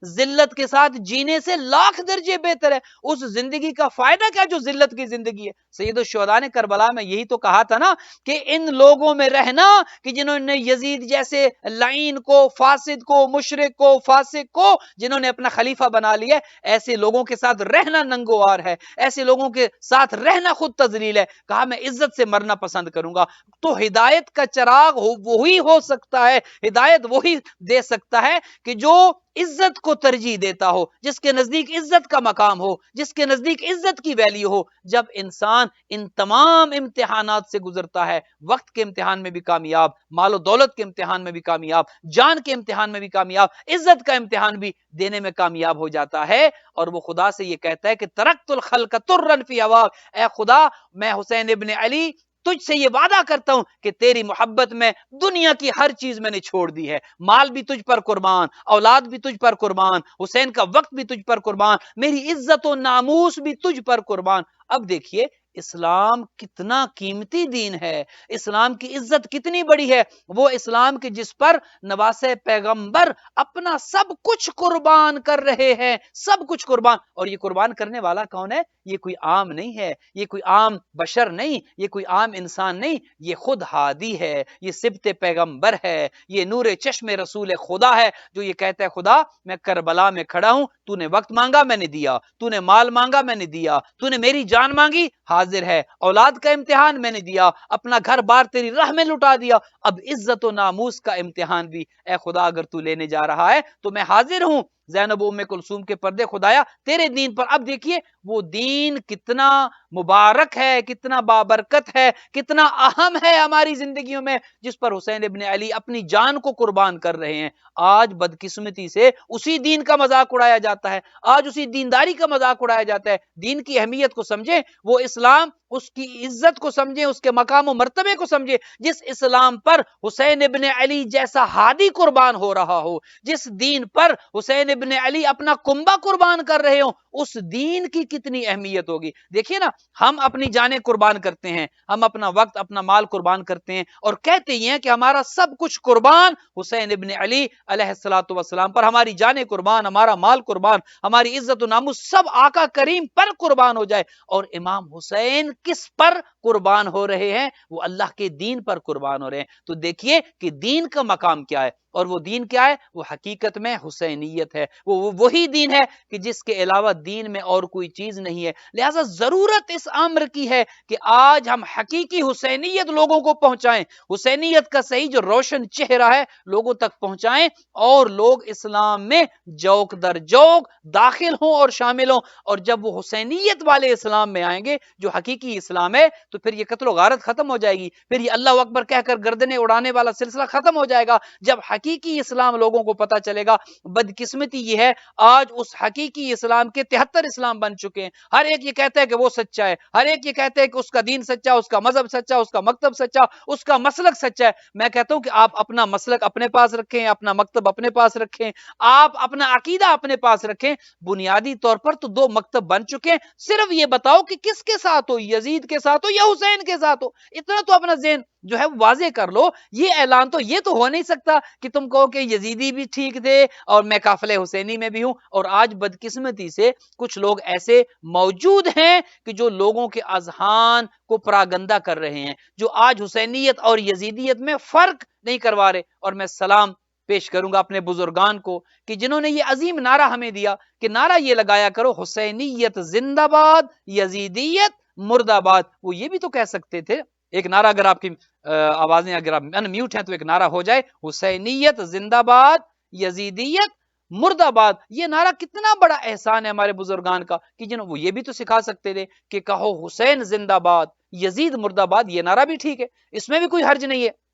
Speaker 1: ذلت کے ساتھ جینے سے لاکھ درجے بہتر ہے. اس زندگی کا فائدہ کیا جو ذلت کی زندگی ہے؟ سید الشہداء نے کربلا میں یہی تو کہا تھا نا کہ ان لوگوں میں رہنا کہ جنہوں نے یزید جیسے لعین کو, فاسد کو, مشرک کو, فاسق کو جنہوں نے اپنا خلیفہ بنا لیا, ایسے لوگوں کے ساتھ رہنا ننگوار ہے, ایسے لوگوں کے ساتھ رہنا خود تذلیل ہے. کہا میں عزت سے مرنا پسند کروں گا. تو ہدایت کا چراغ
Speaker 2: وہی ہو سکتا ہے، ہدایت وہی دے سکتا ہے کہ جو عزت کو ترجیح دیتا ہو، جس کے نزدیک عزت کا مقام ہو، جس کے نزدیک عزت کی ویلیو ہو۔ جب انسان ان تمام امتحانات سے گزرتا ہے، وقت کے امتحان میں بھی کامیاب، مال و دولت کے امتحان میں بھی کامیاب، جان کے امتحان میں بھی کامیاب، عزت کا امتحان بھی دینے میں کامیاب ہو جاتا ہے، اور وہ خدا سے یہ کہتا ہے کہ ترکت الخلق ترا فی ہواک، اے خدا میں حسین ابن علی تجھ سے یہ وعدہ کرتا ہوں کہ تیری محبت میں دنیا کی ہر چیز میں نے چھوڑ دی ہے، مال بھی تجھ پر قربان، اولاد بھی تجھ پر قربان، حسین کا وقت بھی تجھ پر قربان، میری عزت و ناموس بھی تجھ پر قربان۔ اب دیکھیے اسلام کتنا قیمتی دین ہے، اسلام کی عزت کتنی بڑی ہے، وہ اسلام کی جس پر نواسے پیغمبر اپنا سب کچھ قربان کر رہے ہیں، سب کچھ قربان۔ اور یہ قربان کرنے والا کون ہے؟ یہ کوئی عام نہیں ہے، یہ کوئی عام بشر نہیں، یہ کوئی عام انسان نہیں، یہ خود ہادی ہے، یہ سبط پیغمبر ہے، یہ نور چشم رسول خدا ہے، جو یہ کہتا ہے خدا میں کربلا میں کھڑا ہوں، تو نے وقت مانگا میں نے دیا، تو نے مال مانگا میں نے دیا، تو نے میری جان مانگی حاضر ہے، اولاد کا امتحان میں نے دیا، اپنا گھر بار تیری راہ میں لٹا دیا، اب عزت و ناموس کا امتحان بھی اے خدا اگر تو لینے جا رہا ہے تو میں حاضر ہوں۔ زینب ام کلثوم کے پردے خدایا تیرے دین پر۔ اب دیکھیے وہ دین کتنا مبارک ہے، کتنا بابرکت ہے، کتنا اہم ہے ہماری زندگیوں میں، جس پر حسین ابن علی اپنی جان کو قربان کر رہے ہیں۔ آج بدقسمتی سے اسی دین کا مذاق اڑایا جاتا ہے، آج اسی دینداری کا مذاق اڑایا جاتا ہے۔ دین کی اہمیت کو سمجھیں، وہ اسلام، اس کی عزت کو سمجھیں، اس کے مقام و مرتبے کو سمجھیں، جس اسلام پر حسین ابن علی جیسا ہادی قربان ہو رہا ہو، جس دین پر حسین ابن علی اپنا کنبہ قربان کر رہے ہوں، اس دین کی کتنی اہمیت ہوگی۔ دیکھیے نا، ہم اپنی جانیں قربان کرتے ہیں، ہم اپنا وقت اپنا مال قربان کرتے ہیں، اور کہتے ہی ہیں کہ ہمارا سب کچھ قربان حسین ابن علی علیہ الصلوۃ والسلام پر، ہماری جانیں قربان، ہمارا مال قربان، ہماری عزت و ناموس سب آقا کریم پر قربان ہو جائے۔ اور امام حسین کس پر قربان ہو رہے ہیں؟ وہ اللہ کے دین پر قربان ہو رہے ہیں۔ تو دیکھیے کہ دین کا مقام کیا ہے، اور وہ دین کیا ہے؟ وہ حقیقت میں حسینیت ہے، وہ وہی دین ہے کہ جس کے علاوہ دین میں اور کوئی چیز نہیں ہے۔ لہٰذا ضرورت اس امر کی ہے کہ آج ہم حقیقی حسینیت لوگوں کو پہنچائیں، حسینیت کا صحیح جو روشن چہرہ ہے لوگوں تک پہنچائیں، اور لوگ اسلام میں جوک در جوک داخل ہوں اور شامل ہوں۔ اور جب وہ حسینیت والے اسلام میں آئیں گے جو حقیقی اسلام ہے، تو پھر یہ قتل و غارت ختم ہو جائے گی، پھر یہ اللہ اکبر کہہ کر گردنیں اڑانے والا سلسلہ ختم ہو جائے گا۔ جب حقیقی اسلام لوگوں کو پتہ چلے گا۔ بدقسمتی یہ ہے آج اس حقیقی اسلام کے 73 اسلام بن چکے ہیں، ہر ایک یہ کہتا ہے کہ وہ سچا ہے، ہر ایک یہ کہتا ہے کہ اس کا دین سچا، اس کا مذہب سچا، اس کا مکتب سچا، اس کا مسلک سچا ہے۔ میں کہتا ہوں کہ آپ اپنا مسلک اپنے پاس رکھیں، اپنا مکتب اپنے پاس رکھیں، آپ اپنا عقیدہ اپنے پاس رکھیں۔ بنیادی طور پر تو 2 مکتب بن چکے ہیں، صرف یہ بتاؤ کہ کس کے ساتھ ہو، یزید کے ساتھ ہو یا حسین کے ساتھ ہو، اتنا تو اپنا ذہن جو ہے واضح کر لو۔ یہ اعلان تو یہ تو ہو نہیں سکتا کہ تم کہو کہ یزیدی بھی ٹھیک تھے اور میں قافلہ حسینی میں بھی ہوں۔ اور آج بدقسمتی سے کچھ لوگ ایسے موجود ہیں کہ جو لوگوں کے اذہان کو پراگندہ کر رہے ہیں، جو آج حسینیت اور یزیدیت میں فرق نہیں کروا رہے۔ اور میں سلام پیش کروں گا اپنے بزرگان کو کہ جنہوں نے یہ عظیم نعرہ ہمیں دیا کہ نعرہ یہ لگایا کرو حسینیت زندہ باد، یزیدیت مرد آباد۔ وہ یہ بھی تو کہہ سکتے تھے، ایک نعرہ اگر آپ کی آوازیں اگر آپ ان میوٹ ہیں تو ایک نعرہ ہو جائے، حسینیت زندہ باد، یزیدیت مرد آباد۔ یہ نعرہ کتنا بڑا احسان ہے ہمارے بزرگان کا کہ جنہوں وہ یہ بھی تو سکھا سکتے تھے کہ کہو حسین زندہ باد، یزید مرد آباد۔ یہ نعرہ بھی ٹھیک ہے، اس میں بھی کوئی حرج نہیں ہے۔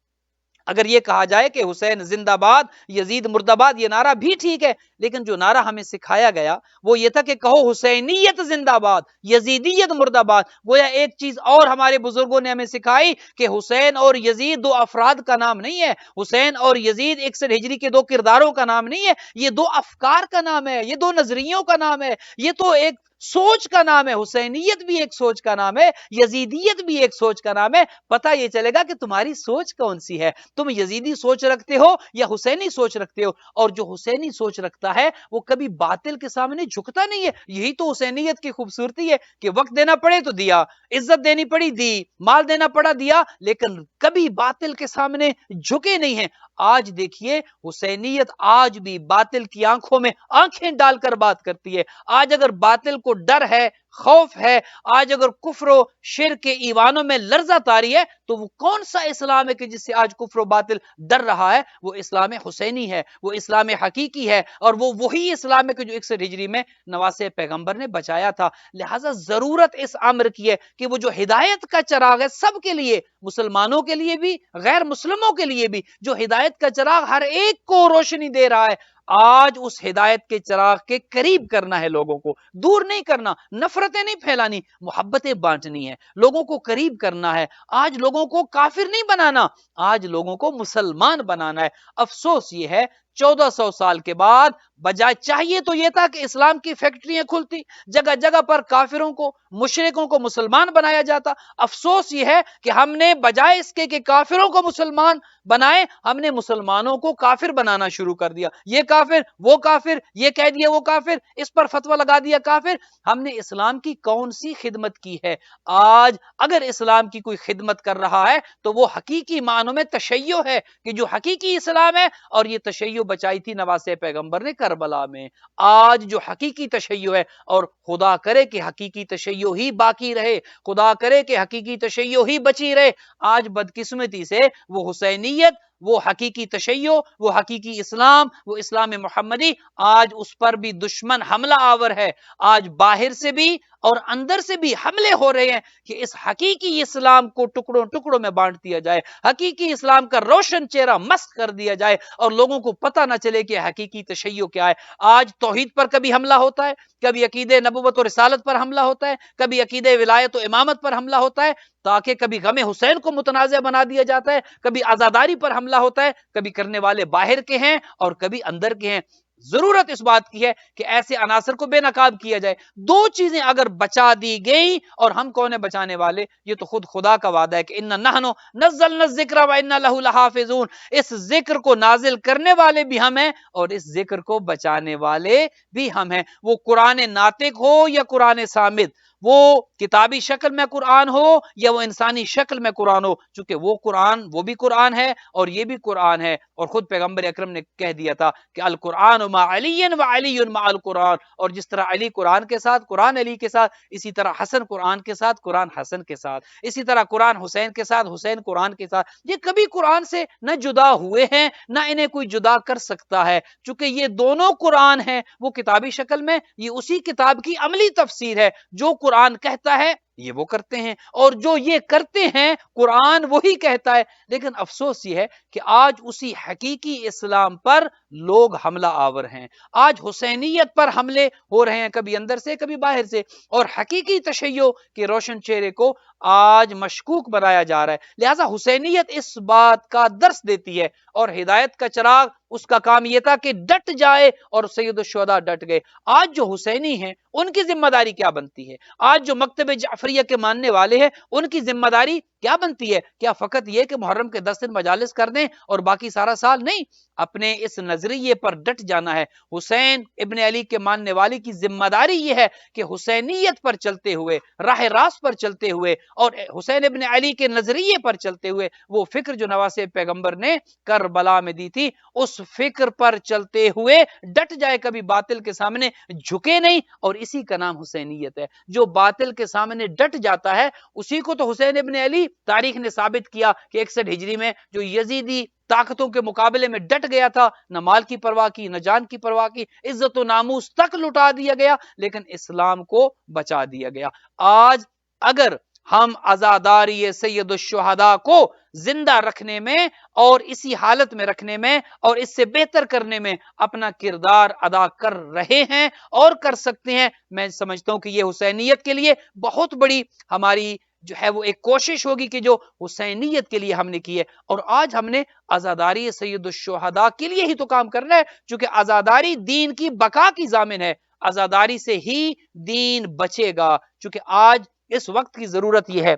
Speaker 2: اگر یہ کہا جائے کہ حسین زندہ باد، یزید مرد آباد، یہ نعرہ بھی ٹھیک ہے، لیکن جو نعرہ ہمیں سکھایا گیا وہ یہ تھا کہ کہو حسینیت زندہ باد، یزیدیت مرد آباد۔ گویا ایک چیز اور ہمارے بزرگوں نے ہمیں سکھائی کہ حسین اور یزید 2 افراد کا نام نہیں ہے، حسین اور یزید 61 ہجری کے 2 کرداروں کا نام نہیں ہے، یہ 2 افکار کا نام ہے، یہ 2 نظریوں کا نام ہے، یہ تو ایک سوچ کا نام ہے۔ حسینیت بھی ایک سوچ کا نام ہے، یزیدیت بھی ایک سوچ کا نام ہے۔ پتہ یہ چلے گا کہ تمہاری سوچ کون سی ہے، تم یزیدی سوچ رکھتے ہو یا حسینی سوچ رکھتے ہو۔ اور جو حسینی سوچ رکھتا ہے وہ کبھی باطل کے سامنے جھکتا نہیں ہے۔ یہی تو حسینیت کی خوبصورتی ہے کہ وقت دینا پڑے تو دیا، عزت دینی پڑی دی، مال دینا پڑا دیا، لیکن کبھی باطل کے سامنے جھکے نہیں ہیں۔ آج دیکھیے حسینیت آج بھی باطل کی آنکھوں میں آنکھیں ڈال کر بات کرتی ہے۔ آج اگر باطل کو ڈر ہے خوف ہے, آج اگر کفر و شرک کے ایوانوں میں لرزہ طاری ہے تو وہ کون سا اسلام ہے کہ جس سے آج کفر و باطل ڈر رہا ہے؟ وہ اسلام حسینی ہے, وہ اسلام حقیقی ہے, اور وہ وہی اسلام ہے کہ جو 61 ہجری میں نواسہ پیغمبر نے بچایا تھا. لہٰذا ضرورت اس امر کی ہے کہ وہ جو ہدایت کا چراغ ہے سب کے لیے, مسلمانوں کے لیے بھی, غیر مسلموں کے لیے بھی, جو ہدایت کا چراغ ہر ایک کو روشنی دے رہا ہے, آج اس ہدایت کے چراغ کے قریب کرنا ہے, لوگوں کو دور نہیں کرنا, نفرتیں نہیں پھیلانی, محبتیں بانٹنی ہے, لوگوں کو قریب کرنا ہے. آج لوگوں کو کافر نہیں بنانا, آج لوگوں کو مسلمان بنانا ہے. افسوس یہ ہے 1400 سال کے بعد بجائے, چاہیے تو یہ تھا کہ اسلام کی فیکٹریاں کھلتی, جگہ جگہ پر کافروں کو, مشرکوں کو مسلمان بنایا جاتا. افسوس یہ ہے کہ ہم نے بجائے اس کے کہ کافروں کو مسلمان بنائے, ہم نے مسلمانوں کو کافر بنانا شروع کر دیا. یہ کافر, وہ کافر, یہ کہہ دیا وہ کافر, اس پر فتویٰ لگا دیا کافر. ہم نے اسلام کی کون سی خدمت کی ہے؟ آج اگر اسلام کی کوئی خدمت کر رہا ہے تو وہ حقیقی معنوں میں تشیع ہے, کہ جو حقیقی اسلام ہے, اور یہ تشیع بچائی تھی نواسہ پیغمبر نے کربلا میں. آج جو حقیقی تشیع ہے, اور خدا کرے کہ حقیقی تشیع ہی باقی رہے, خدا کرے کہ حقیقی تشیع ہی بچی رہے. آج بدقسمتی سے وہ حسینیت, وہ حقیقی تشیع, وہ حقیقی اسلام, وہ اسلام محمدی, آج اس پر بھی دشمن حملہ آور ہے. آج باہر سے بھی اور اندر سے بھی حملے ہو رہے ہیں کہ اس حقیقی اسلام کو ٹکڑوں ٹکڑوں میں بانٹ دیا جائے, حقیقی اسلام کا روشن چہرہ مسخ کر دیا جائے, اور لوگوں کو پتہ نہ چلے کہ حقیقی تشیع کیا ہے. آج توحید پر کبھی حملہ ہوتا ہے, کبھی عقیدہ نبوت و رسالت پر حملہ ہوتا ہے, کبھی عقیدہ ولایت و امامت پر حملہ ہوتا ہے, تاکہ کبھی غم حسین کو متنازع بنا دیا جاتا ہے, کبھی عزاداری پر حملہ ہوتا ہے, کبھی کرنے والے باہر کے ہیں اور کبھی اندر کے ہیں. ضرورت اس بات کی ہے کہ ایسے عناصر کو بے نقاب کیا جائے. دو چیزیں اگر بچا دی گئی, اور ہم کون ہیں بچانے والے؟ یہ تو خود خدا کا وعدہ ہے کہ اِنَّا نَحْنُ نَزَّلْنَا الذِّكْرَ وَإِنَّا لَهُ لَحَافِظُونَ. اس ذکر کو نازل کرنے والے بھی ہم ہیں, اور اس ذکر کو بچانے والے بھی ہم ہیں. وہ قرآن ناطق ہو یا قرآن صامت, وہ کتابی شکل میں قرآن ہو یا وہ انسانی شکل میں قرآن ہو, چونکہ وہ قرآن, وہ بھی قرآن ہے اور یہ بھی قرآن ہے. اور خود پیغمبر اکرم نے کہہ دیا تھا کہ القرآن مع علی و علی مع القرآن, اور جس طرح علی قرآن کے ساتھ, قرآن علی کے ساتھ, اسی طرح حسن قرآن کے ساتھ, قرآن حسن کے ساتھ, اسی طرح قرآن حسین کے ساتھ, حسین قرآن کے ساتھ. یہ کبھی قرآن سے نہ جدا ہوئے ہیں, نہ انہیں کوئی جدا کر سکتا ہے, چونکہ یہ دونوں قرآن ہیں. وہ کتابی شکل میں یہ اسی کتاب کی عملی تفسیر ہے. جو قرآن کہتا ہے یہ وہ کرتے ہیں, اور جو یہ کرتے ہیں قرآن وہی کہتا ہے. لیکن افسوس یہ ہے کہ آج اسی حقیقی اسلام پر لوگ حملہ آور ہیں. آج حسینیت پر حملے ہو رہے ہیں, کبھی اندر سے کبھی باہر سے, اور حقیقی تشیع کے روشن چہرے کو آج مشکوک بنایا جا رہا ہے. لہٰذا حسینیت اس بات کا درس دیتی ہے, اور ہدایت کا چراغ اس کا کام یہ تھا کہ ڈٹ جائے, اور سید الشہداء ڈٹ گئے. آج جو حسینی ہیں ان کی ذمہ داری کیا بنتی ہے؟ آج جو مکتب جعفریہ کے ماننے والے ہیں ان کی ذمہ داری کیا بنتی ہے؟ کیا فقط یہ کہ محرم کے 10 دن مجالس کر دیں اور باقی سارا سال نہیں؟ اپنے اس نظریے پر ڈٹ جانا ہے. حسین ابن علی کے ماننے والی کی ذمہ داری یہ ہے کہ حسینیت پر چلتے ہوئے, راہ راست پر چلتے ہوئے, اور حسین ابن علی کے نظریے پر چلتے ہوئے, وہ فکر جو نواسہ پیغمبر نے کربلا میں دی تھی, اس فکر پر چلتے ہوئے ڈٹ جائے, کبھی باطل کے سامنے جھکے نہیں. اور اسی کا نام حسینیت ہے. جو باطل کے سامنے ڈٹ جاتا ہے اسی کو تو حسین ابن علی, تاریخ نے ثابت کیا کہ 61 ہجری میں جو یزیدی طاقتوں کے مقابلے میں ڈٹ گیا تھا, نہ مال کی پرواہ کی, نہ جان کی پرواہ کی, عزت و ناموس تک لٹا دیا گیا, لیکن اسلام کو بچا دیا گیا. آج اگر ہم عزاداری سید الشہداء کو زندہ رکھنے میں, اور اسی حالت میں رکھنے میں, اور اس سے بہتر کرنے میں اپنا کردار ادا کر رہے ہیں اور کر سکتے ہیں, میں سمجھتا ہوں کہ یہ حسینیت کے لیے بہت بڑی ہماری جو ہے وہ ایک کوشش ہوگی کہ جو حسینیت کے لیے ہم نے کی ہے. اور آج ہم نے عزاداری سید الشہداء کے لیے ہی تو کام کرنا ہے, چونکہ عزاداری دین کی بقا کی ضامن ہے. عزاداری سے ہی دین بچے گا, چونکہ آج اس وقت کی ضرورت یہ ہے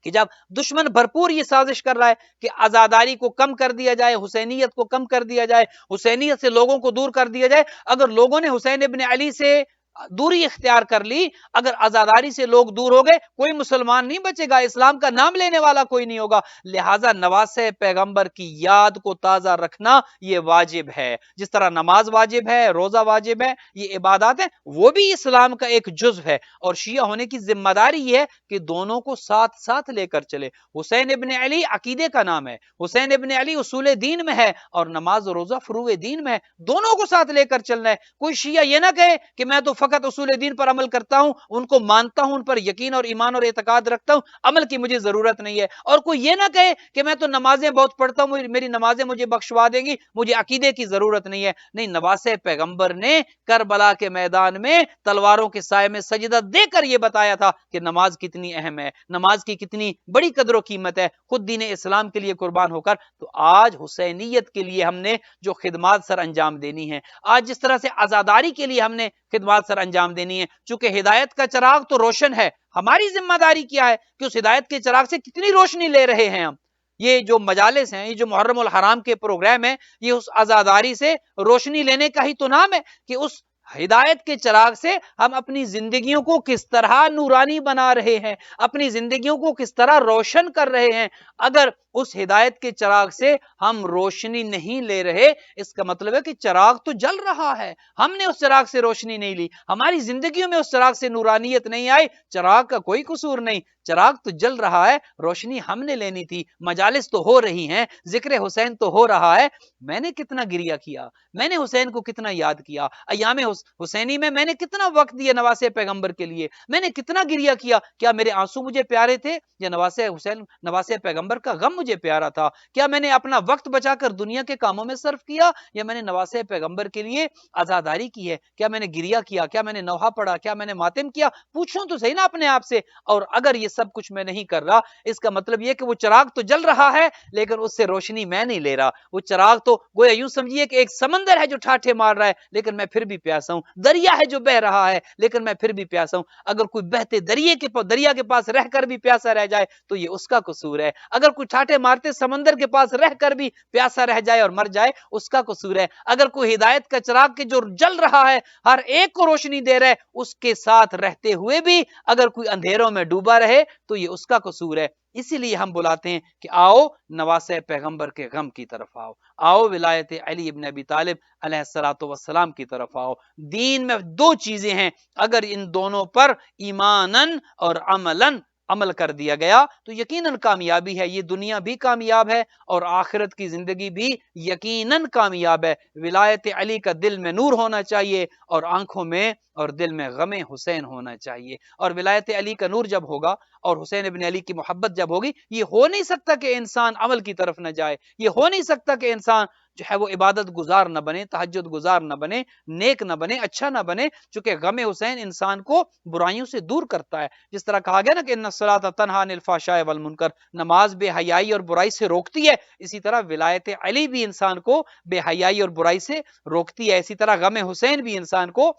Speaker 2: کہ جب دشمن بھرپور یہ سازش کر رہا ہے کہ عزاداری کو کم کر دیا جائے, حسینیت کو کم کر دیا جائے, حسینیت سے لوگوں کو دور کر دیا جائے. اگر لوگوں نے حسین ابن علی سے دوری اختیار کر لی، اگر عزاداری سے لوگ دور ہو گئے کوئی مسلمان نہیں بچے گا، اسلام کا نام لینے والا کوئی نہیں ہوگا۔ لہٰذا نواسہ پیغمبر کی یاد کو تازہ رکھنا یہ واجب ہے، جس طرح نماز واجب ہے، روزہ واجب ہے، یہ عبادات ہیں، وہ بھی اسلام کا ایک جزو ہے۔ اور شیعہ ہونے کی ذمہ داری یہ ہے کہ دونوں کو ساتھ ساتھ لے کر چلے۔ حسین ابن علی عقیدے کا نام ہے، حسین ابن علی اصول دین میں ہے، اور نماز و روزہ فروع دین میں ہے، دونوں کو ساتھ لے کر چلنا ہے۔ کوئی شیعہ یہ نہ کہے کہ میں تو فقط اصول دین پر عمل کرتا ہوں، ان کو مانتا ہوں، ان پر یقین اور ایمان اور اعتقاد رکھتا ہوں، عمل کی مجھے ضرورت نہیں ہے۔ اور کوئی یہ نہ کہے کہ میں تو نمازیں بہت پڑھتا ہوں، میری نمازیں مجھے بخشوا دیں گی، مجھے عقیدے کی ضرورت نہیں ہے۔ نہیں، نواسہ پیغمبر نے کربلا کے میدان میں تلواروں کے سائے میں سجدہ دے کر یہ بتایا تھا کہ نماز کتنی اہم ہے، نماز کی کتنی بڑی قدر و قیمت ہے، خود دین اسلام کے لیے قربان ہو کر۔ تو آج حسینیت کے لیے ہم نے جو خدمات سر انجام دینی ہے، آج جس طرح سے عزاداری کے لیے ہم نے خدمات سر انجام دینی ہے، چونکہ ہدایت کا چراغ تو روشن ہے، ہماری ذمہ داری کیا ہے کہ اس ہدایت کے چراغ سے کتنی روشنی لے رہے ہیں ہم۔ یہ جو مجالس ہیں، یہ جو محرم الحرام کے پروگرام ہیں، یہ اس عزاداری سے روشنی لینے کا ہی تو نام ہے کہ اس ہدایت کے چراغ سے ہم اپنی زندگیوں کو کس طرح نورانی بنا رہے ہیں، اپنی زندگیوں کو کس طرح روشن کر رہے ہیں۔ اگر اس ہدایت کے چراغ سے ہم روشنی نہیں لے رہے، اس کا مطلب ہے کہ چراغ تو جل رہا ہے، ہم نے اس چراغ سے روشنی نہیں لی، ہماری زندگیوں میں اس چراغ سے نورانیت نہیں آئی۔ چراغ کا کوئی قصور نہیں، چراغ تو جل رہا ہے، روشنی ہم نے لینی تھی۔ مجالس تو ہو رہی ہیں، ذکر حسین تو ہو رہا ہے، میں نے کتنا گریہ کیا، میں نے حسین کو کتنا یاد کیا، ایام حسینی میں نے کتنا وقت دیا نواسہ پیغمبر کے لیے، میں نے کتنا گریہ کیا۔ کیا میرے آنسو مجھے پیارے تھے، یا نواسہ پیغمبر کا غم مجھے پیارا تھا؟ کیا میں نے اپنا وقت بچا کر دنیا کے کاموں میں صرف کیا، یا میں نے نواسہ پیغمبر کے لیے عزاداری کی ہے؟ کیا میں نے گریہ کیا، کیا میں نے نوحہ پڑھا، کیا میں نے ماتم کیا؟ پوچھوں تو صحیح نا اپنے آپ سے۔ اور اگر یہ سب کچھ میں نہیں کر رہا، اس کا مطلب یہ کہ وہ چراغ تو جل رہا ہے لیکن اس سے روشنی میں نہیں لے رہا۔ وہ چراغ تو گویا یوں سمجھیے کہ ایک سمندر ہے جو ٹھاٹھے مار رہا ہے لیکن میں پھر بھی پیاسا ہوں، دریا ہے جو بہ رہا ہے لیکن میں پھر بھی پیاسا ہوں۔ اگر کوئی بہتے دریا کے پاس رہ کر بھی پیاسا رہ جائے تو یہ اس کا قصور ہے، اگر کوئی ٹھاٹھے مارتے سمندر کے پاس رہ کر بھی پیاسا رہ جائے اور مر جائے اس کا قصور ہے۔ اگر کوئی ہدایت کا چراغ کے جو جل رہا ہے، ہر ایک کو روشنی دے رہا ہے، اس کے ساتھ رہتے ہوئے بھی اگر کوئی اندھیروں میں ڈوبا رہے تو یہ اس کا قصور ہے۔ اسی لیے ہم بلاتے ہیں کہ آؤ نواسہ پیغمبر کے غم کی طرف آؤ، آؤ ولایت علی ابن ابی طالب علیہ الصلوۃ والسلام کی طرف آؤ۔ دین میں دو چیزیں ہیں، اگر ان دونوں پر ایماناً اور عملاً عمل کر دیا گیا تو یقیناً کامیابی ہے، یہ دنیا بھی کامیاب ہے اور آخرت کی زندگی بھی یقیناً کامیاب ہے۔ ولایت علی کا دل میں نور ہونا چاہیے اور آنکھوں میں اور دل میں غم حسین ہونا چاہیے۔ اور ولایت علی کا نور جب ہوگا اور حسین ابن علی کی محبت جب ہوگی، یہ ہو نہیں سکتا کہ انسان عمل کی طرف نہ جائے، یہ ہو نہیں سکتا کہ انسان جو ہے وہ عبادت گزار نہ بنے، تہجد گزار نہ بنے، نیک نہ بنے، اچھا نہ بنے، چونکہ غم حسین انسان کو برائیوں سے دور کرتا ہے۔ جس طرح کہا گیا نا کہ ان الصلاۃ تنہی عن الفحشاء والمنکر، نماز بے حیائی اور برائی سے روکتی ہے، اسی طرح ولایت علی بھی انسان کو بے حیائی اور برائی سے روکتی ہے، اسی طرح غم حسین بھی انسان کو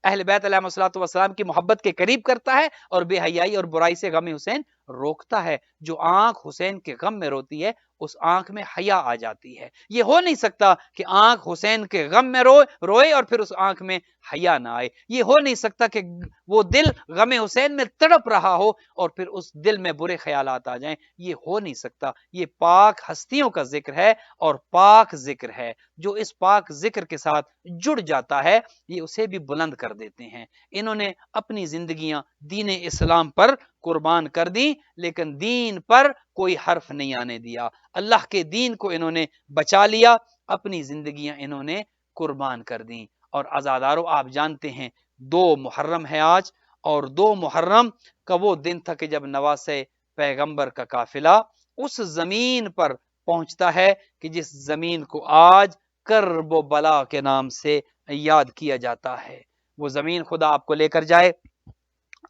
Speaker 2: اہل بیت علیہ الصلوۃ والسلام کی محبت کے قریب کرتا ہے اور بے حیائی اور برائی سے غم حسین روکتا ہے۔ جو آنکھ حسین کے غم میں روتی ہے اس آنکھ میں حیا آ جاتی ہے۔ یہ ہو نہیں سکتا کہ آنکھ حسین کے غم میں روئے اور پھر اس آنکھ میں حیا نہ آئے، یہ ہو نہیں سکتا کہ وہ دل غم حسین میں تڑپ رہا ہو اور پھر اس دل میں برے خیالات آ جائیں، یہ ہو نہیں سکتا۔ یہ پاک ہستیوں کا ذکر ہے اور پاک ذکر ہے، جو اس پاک ذکر کے ساتھ جڑ جاتا ہے یہ اسے بھی بلند کر دیتے ہیں۔ انہوں نے اپنی زندگیاں دین اسلام پر قربان کر دی لیکن دین پر کوئی حرف نہیں آنے دیا، اللہ کے دین کو انہوں نے بچا لیا، اپنی زندگیاں انہوں نے قربان کر دیں۔ اور عزادارو، آپ جانتے ہیں 2 محرم ہے آج، اور 2 محرم کا وہ دن تھا کہ جب نواسہ پیغمبر کا قافلہ اس زمین پر پہنچتا ہے کہ جس زمین کو آج کرب و بلا کے نام سے یاد کیا جاتا ہے۔ وہ زمین خدا آپ کو لے کر جائے،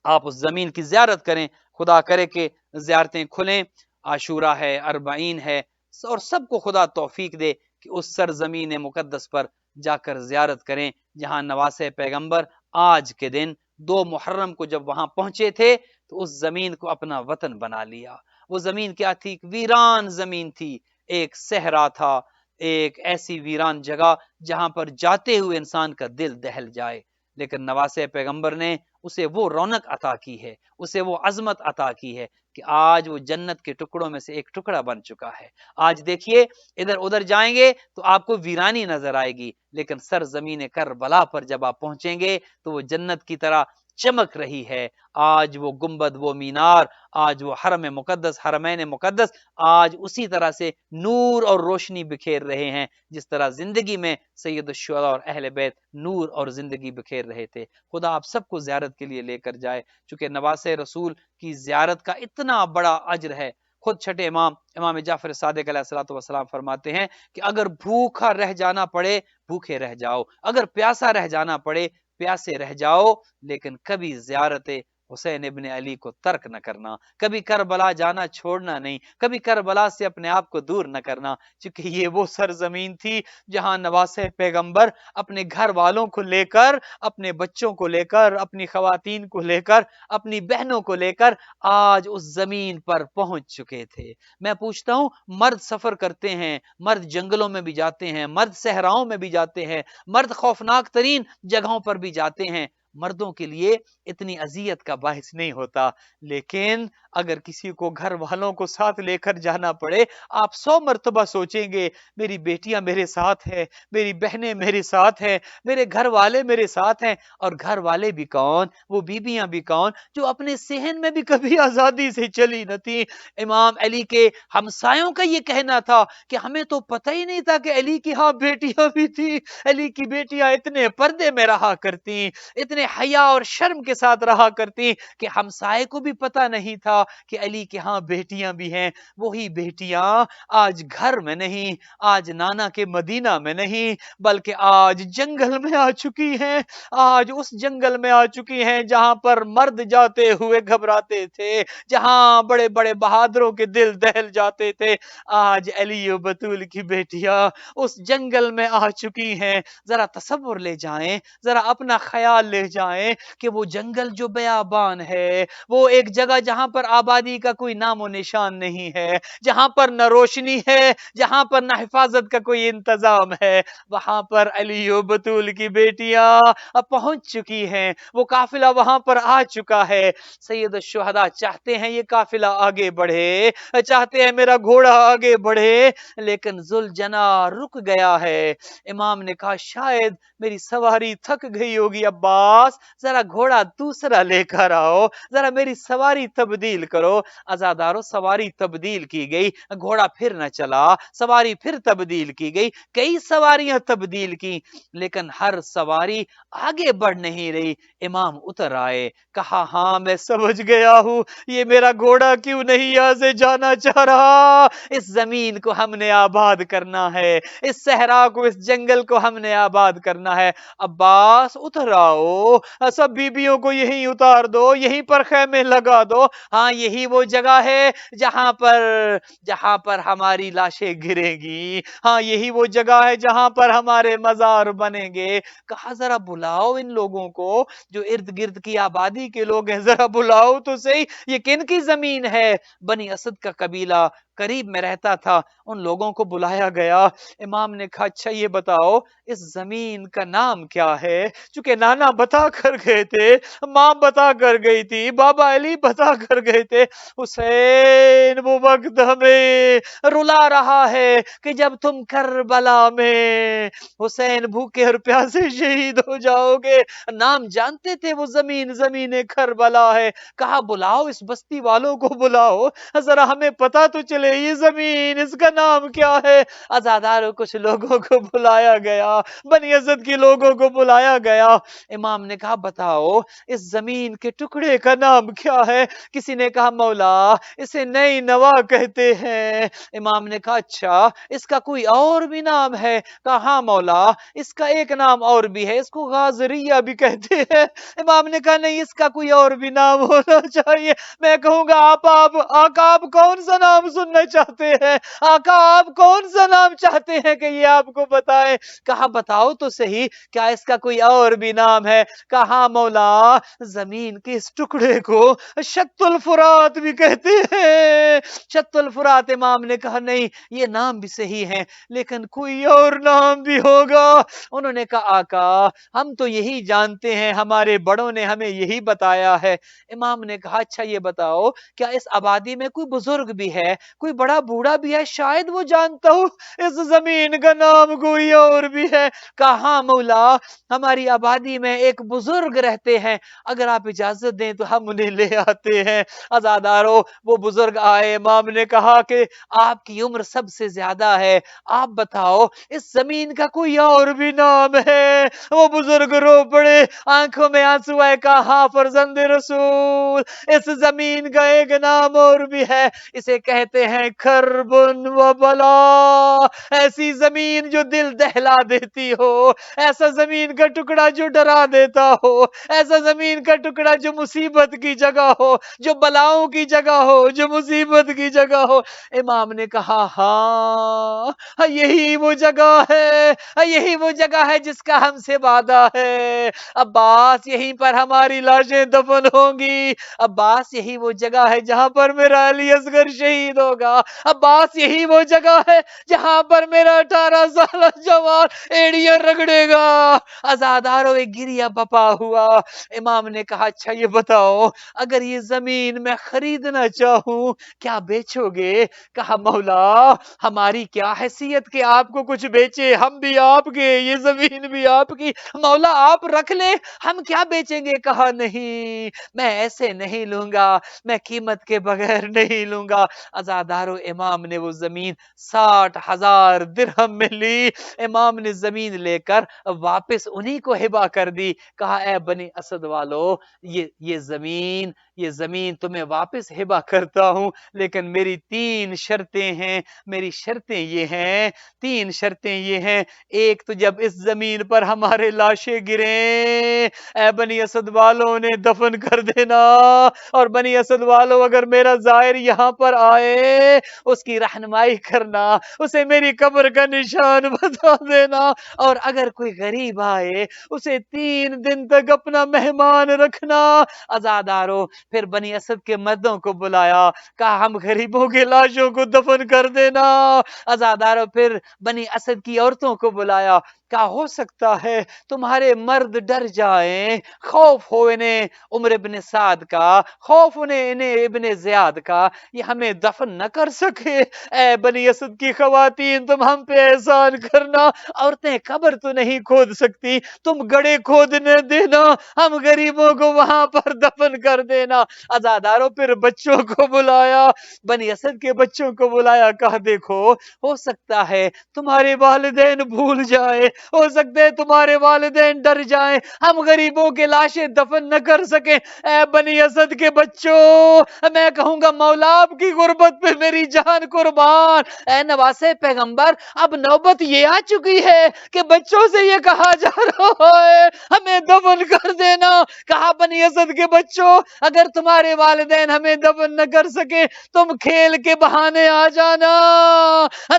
Speaker 2: آپ اس زمین کی زیارت کریں، خدا کرے کہ زیارتیں کھلیں، عاشورہ ہے، اربعین ہے، اور سب کو خدا توفیق دے کہ اس سرزمین مقدس پر جا کر زیارت کریں جہاں نواسہ پیغمبر آج کے دن 2 محرم کو جب وہاں پہنچے تھے تو اس زمین کو اپنا وطن بنا لیا۔ وہ زمین کیا تھی؟ ویران زمین تھی، ایک صحرا تھا، ایک ایسی ویران جگہ جہاں پر جاتے ہوئے انسان کا دل دہل جائے، لیکن نواسے پیغمبر نے اسے وہ رونق عطا کی ہے، اسے وہ عظمت عطا کی ہے کہ آج وہ جنت کے ٹکڑوں میں سے ایک ٹکڑا بن چکا ہے۔ آج دیکھیے ادھر ادھر جائیں گے تو آپ کو ویرانی نظر آئے گی، لیکن سرزمین کربلا پر جب آپ پہنچیں گے تو وہ جنت کی طرح چمک رہی ہے۔ آج وہ گنبد، وہ مینار، آج وہ حرم مقدس، حرمین مقدس آج اسی طرح سے نور اور روشنی بکھیر رہے ہیں جس طرح زندگی میں سید الشہداء اور اہل بیت نور اور زندگی بکھیر رہے تھے۔ خدا آپ سب کو زیارت کے لیے لے کر جائے، چونکہ نواسے رسول کی زیارت کا اتنا بڑا اجر ہے۔ خود چھٹے امام جعفر صادق علیہ الصلوۃ والسلام فرماتے ہیں کہ اگر بھوکا رہ جانا پڑے بھوکے رہ جاؤ، اگر پیاسا رہ جانا پڑے پیاسے رہ جاؤ، لیکن کبھی زیارت حسین ابن علی کو ترک نہ کرنا، کبھی کربلا جانا چھوڑنا نہیں، کبھی کربلا سے اپنے آپ کو دور نہ کرنا، چونکہ یہ وہ سرزمین تھی جہاں نواسے پیغمبر اپنے گھر والوں کو لے کر، اپنے بچوں کو لے کر، اپنی خواتین کو لے کر، اپنی بہنوں کو لے کر آج اس زمین پر پہنچ چکے تھے۔ میں پوچھتا ہوں، مرد سفر کرتے ہیں، مرد جنگلوں میں بھی جاتے ہیں، مرد صحراؤں میں بھی جاتے ہیں، مرد خوفناک ترین جگہوں پر بھی جاتے ہیں، مردوں کے لیے اتنی اذیت کا باعث نہیں ہوتا، لیکن اگر کسی کو گھر والوں کو ساتھ لے کر جانا پڑے، آپ 100 مرتبہ سوچیں گے میری بیٹیاں میرے ساتھ ہیں، میری بہنیں میرے ساتھ ہیں، میرے گھر والے میرے ساتھ ہیں، اور گھر والے بھی کون، وہ بیویاں بھی کون جو اپنے صحن میں بھی کبھی آزادی سے چلی نہ تھی۔ امام علی کے ہمسایوں کا یہ کہنا تھا کہ ہمیں تو پتہ ہی نہیں تھا کہ علی کی ہاں بیٹیاں بھی تھی، علی کی بیٹیاں اتنے پردے میں رہا کرتی، اتنے حیا اور شرم کے ساتھ رہا کرتی کہ ہمسائے کو بھی پتہ نہیں تھا کہ علی کے ہاں بیٹیاں بھی ہیں۔ وہی بیٹیاں آج گھر میں نہیں، آج نانا کے مدینہ میں نہیں، بلکہ آج جنگل میں آ چکی ہیں، آج اس جنگل میں آ چکی ہیں جہاں پر مرد جاتے ہوئے گھبراتے تھے، جہاں بڑے بڑے بہادروں کے دل دہل جاتے تھے، آج علی و بطول کی بیٹیاں اس جنگل میں آ چکی ہیں۔ ذرا تصور لے جائیں، ذرا اپنا خیال لے جائیں کہ وہ جنگل جو بیابان ہے، وہ ایک جگہ جہاں پر آبادی کا کوئی نام و نشان نہیں ہے، جہاں پر نہ روشنی ہے، جہاں پر نہ حفاظت کا کوئی انتظام ہے، وہاں پر علی و بطول کی بیٹیاں اب پہنچ چکی ہیں، وہ قافلہ وہاں پر آ چکا ہے۔ سید الشہداء چاہتے ہیں یہ قافلہ آگے بڑھے، چاہتے ہیں میرا گھوڑا آگے بڑھے، لیکن ذوالجنا رک گیا ہے۔ امام نے کہا شاید میری سواری تھک گئی ہوگی عباس، ذرا گھوڑا دوسرا لے کر آؤ، ذرا میری سواری تبدیل کرو۔ عزادارو سواری تبدیل کی گئی، گھوڑا پھر نہ چلا، سواری پھر تبدیل کی گئی، کئی سواریاں تبدیل کی، لیکن ہر سواری آگے بڑھ نہیں رہی۔ امام اتر آئے، کہا ہاں میں سمجھ گیا ہوں یہ میرا گھوڑا کیوں نہیں یہاں سے جانا چاہ رہا، اس زمین کو ہم نے آباد کرنا ہے، اس صحرا کو، اس جنگل کو ہم نے آباد کرنا ہے۔ عباس اتر آؤ، سب بیبیوں کو یہیں اتار دو، یہیں پر خیمے لگا دو، ہاں یہی وہ جگہ ہے جہاں پر ہماری لاشیں گریں گی، ہاں یہی وہ جگہ ہے جہاں پر ہمارے مزار بنیں گے۔ کہا ذرا بلاؤ ان لوگوں کو جو ارد گرد کی آبادی کے لوگ ہیں، ذرا بلاؤ تو صحیح، یہ کن کی زمین ہے؟ بنی اسد کا قبیلہ قریب میں رہتا تھا، ان لوگوں کو بلایا گیا۔ امام نے کہا اچھا یہ بتاؤ اس زمین کا نام کیا ہے؟ چونکہ نانا بتا کر گئے تھے، ماں بتا کر گئی تھی، بابا علی بتا کر گئے تھے، حسین وہ وقت ہمیں رلا رہا ہے کہ جب تم کربلا میں حسین بھوکے اور پیاسے شہید ہو جاؤ گے۔ نام جانتے تھے وہ زمین کربلا ہے۔ کہا بلاؤ اس بستی والوں کو بلاؤ، ذرا ہمیں پتا تو چلے یہ زمین اس کا نام کیا ہے۔ عزاداروں کچھ لوگوں کو بلایا گیا، بنی اسد کے لوگوں کو بلایا گیا۔ امام نے کہا بتاؤ اس زمین کے ٹکڑے کا نام کیا ہے؟ کسی نے کہا مولا اسے نئی نوا کہتے ہیں۔ امام نے کہا اچھا اس کا کوئی اور بھی نام ہے؟ کہا ہاں مولا اس کا ایک نام اور بھی ہے، اس کو غازریہ بھی کہتے ہیں۔ امام نے کہا نہیں اس کا کوئی اور بھی نام ہونا چاہیے۔ میں کہوں گا آپ کون سا نام سننا جاننا چاہتے ہیں، آقا آپ کون سا نام چاہتے ہیں کہ یہ آپ کو بتائیں؟ کہا بتاؤ تو صحیح، کیا اس کا کوئی اور بھی نام ہے؟ کہا مولا زمین کے اس ٹکڑے کو شط الفرات بھی کہتے ہیں۔ شط الفرات۔ امام نے کہا نہیں یہ نام بھی صحیح ہے لیکن کوئی اور نام بھی ہوگا۔ انہوں نے کہا آقا ہم تو یہی جانتے ہیں، ہمارے بڑوں نے ہمیں یہی بتایا ہے۔ امام نے کہا اچھا یہ بتاؤ کیا اس آبادی میں کوئی بزرگ بھی ہے، کوئی بڑا بوڑھا بھی ہے، شاید وہ جانتا ہو اس زمین کا نام کوئی اور بھی ہے؟ کہا ہاں مولا ہماری آبادی میں ایک بزرگ رہتے ہیں، اگر آپ اجازت دیں تو ہم انہیں لے آتے ہیں۔ عزادارو وہ بزرگ آئے، امام نے کہا کہ آپ کی عمر سب سے زیادہ ہے، آپ بتاؤ اس زمین کا کوئی اور بھی نام ہے؟ وہ بزرگ رو پڑے، آنکھوں میں آنسو آئے، کہا ہاں فرزند رسول اس زمین کا ایک نام اور بھی ہے، اسے کہتے ہیں کربن و بلا۔ ایسی زمین جو دل دہلا دیتی ہو، ایسا زمین کا ٹکڑا جو ڈرا دیتا ہو، ایسا زمین کا ٹکڑا جو مصیبت کی جگہ ہو، جو بلاؤں کی جگہ ہو، جو مصیبت کی جگہ ہو۔ امام نے کہا ہاں یہی وہ جگہ ہے، یہی وہ جگہ ہے جس کا ہم سے وعدہ ہے۔ عباس یہیں پر ہماری لاشیں دفن ہوں گی، عباس یہی وہ جگہ ہے جہاں پر میرا علی اصغر شہید ہوگا، عباس یہی وہ جگہ ہے جہاں پر میرا 18 سالہ جوان ایڑیاں رگڑے گا۔ عزادارو ایک گریہ بپا ہوا۔ امام نے کہا اچھا یہ بتاؤ اگر یہ زمین میں خریدنا چاہوں کیا بیچو گے؟ کہا مولا ہماری کیا حیثیت کہ آپ کو کچھ بیچے، ہم بھی آپ کے، یہ زمین بھی آپ کی، مولا آپ رکھ لیں ہم کیا بیچیں گے؟ کہا نہیں میں ایسے نہیں لوں گا، میں قیمت کے بغیر نہیں لوں گا۔ عزادارو امام نے وہ زمین 60,000 درہم میں لی، امام نے زمین لے کر واپس انہی کو ہبہ کر دی، کہا اے بنی اسد والو یہ زمین تمہیں واپس ہبہ کرتا ہوں لیکن میری 3 شرطیں ہیں، میری شرطیں یہ ہیں، 3 شرطیں یہ ہیں، ایک تو جب اس زمین پر ہمارے لاشیں گریں اے بنی اسد والوں نے دفن کر دینا، اور بنی اسد والوں اگر میرا زائر یہاں پر آئے اس کی رہنمائی کرنا، اسے میری قبر کا نشان بتا دینا، اور اگر کوئی غریب آئے اسے 3 دن تک اپنا مہمان رکھنا۔ عزادارو پھر بنی اسد کے مردوں کو بلایا، کہا ہم غریبوں کے لاشوں کو دفن کر دینا۔ عزادارو پھر بنی اسد کی عورتوں کو بلایا، کہا ہو سکتا ہے تمہارے مرد ڈر جائیں، خوف ہو انہیں عمر ابن سعد کا، خوف انہیں ابن زیاد کا، یہ ہمیں دفن نہ کر سکے۔ اے بنی اسد کی خواتین تم ہم پہ احسان کرنا، عورتیں قبر تو نہیں کھود سکتی، تم گڑے کھودنے دینا، ہم غریبوں کو وہاں پر دفن کر دینا۔ عزادارو پھر بچوں کو بلایا، بنی اسد کے بچوں کو بلایا، کہا دیکھو ہو سکتا ہے تمہارے والدین بھول جائیں، ہو سکتا ہے تمہارے والدین ڈر جائیں، ہم غریبوں کے لاشیں دفن نہ کر سکیں۔ اے بنی اسد کے بچوں میں کہوں گا مولا آپ کی غربت پہ میری جان قربان۔ اے نواسے پیغمبر اب نوبت یہ آ چکی ہے کہ بچوں سے یہ کہا جا رہا ہے ہمیں دفن کر دینا۔ کہا بنی اسد کے بچوں اگر تمہارے والدین ہمیں دفن نہ کر سکے تم کھیل کے بہانے آ جانا،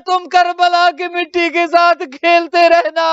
Speaker 2: تم کربلا کی مٹی کے ساتھ کھیلتے رہنا،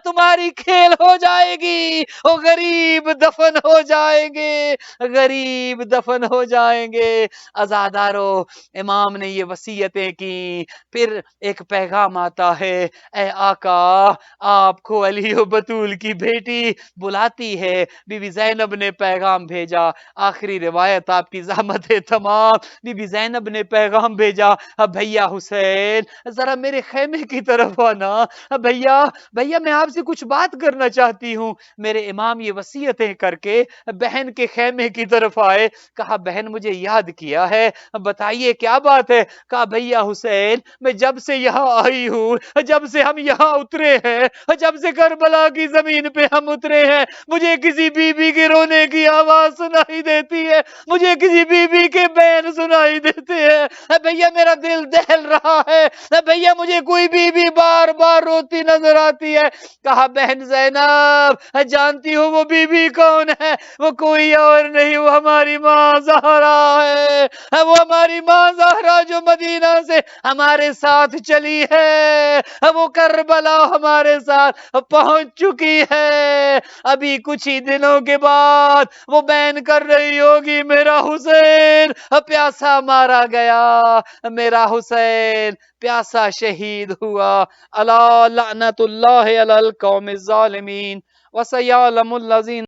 Speaker 2: تمہاری کھیل ہو جائے گی، وہ غریب دفن ہو جائیں گے، غریب دفن ہو جائیں گے۔ عزادارو امام نے یہ وصیتیں کی، پھر ایک پیغام آتا ہے، اے آقا آپ کو علی و بطول کی بیٹی بلاتی ہے۔ بی بی زینب نے پیغام بھیجا، آخری روایت آپ کی زحمت تمام، بی بی زینب نے پیغام بھیجا، بھیا حسین ذرا میرے خیمے کی طرف آنا، بھیا میں آپ سے کچھ بات کرنا چاہتی ہوں۔ میرے امام یہ وصیتیں کر کے بہن کے خیمے کی طرف آئے، کہا بہن مجھے یاد کیا ہے، بتائیے کیا بات ہے؟ کہا بھیا حسین میں جب سے یہاں آئی ہوں، جب سے ہم یہاں اترے ہیں، جب سے کربلا کی زمین پہ ہم اترے ہیں، مجھے کسی بی بی کے رونے کی آواز سنائی دیتی ہے، مجھے کسی بی بی کے بین سنائی دیتے ہیں۔ بھیا میرا دل دہل رہا ہے، بھیا مجھے کوئی بی بی بار بار روتی نظر آتی آتی ہے. کہا بہن زینب جانتی ہو وہ بی بی کون ہے؟ وہ کوئی اور نہیں، وہ ہماری ماں زہرا ہے، وہ ہماری ماں زہرا جو مدینہ سے ہمارے ساتھ چلی ہے، وہ کربلا ہمارے ساتھ پہنچ چکی ہے. ابھی کچھ ہی دنوں کے بعد وہ بیان کر رہی ہوگی میرا حسین پیاسا مارا گیا، میرا حسین پیاسا شہید ہوا. الا لعنت اللہ علی القوم الظالمین وسیعلم الذین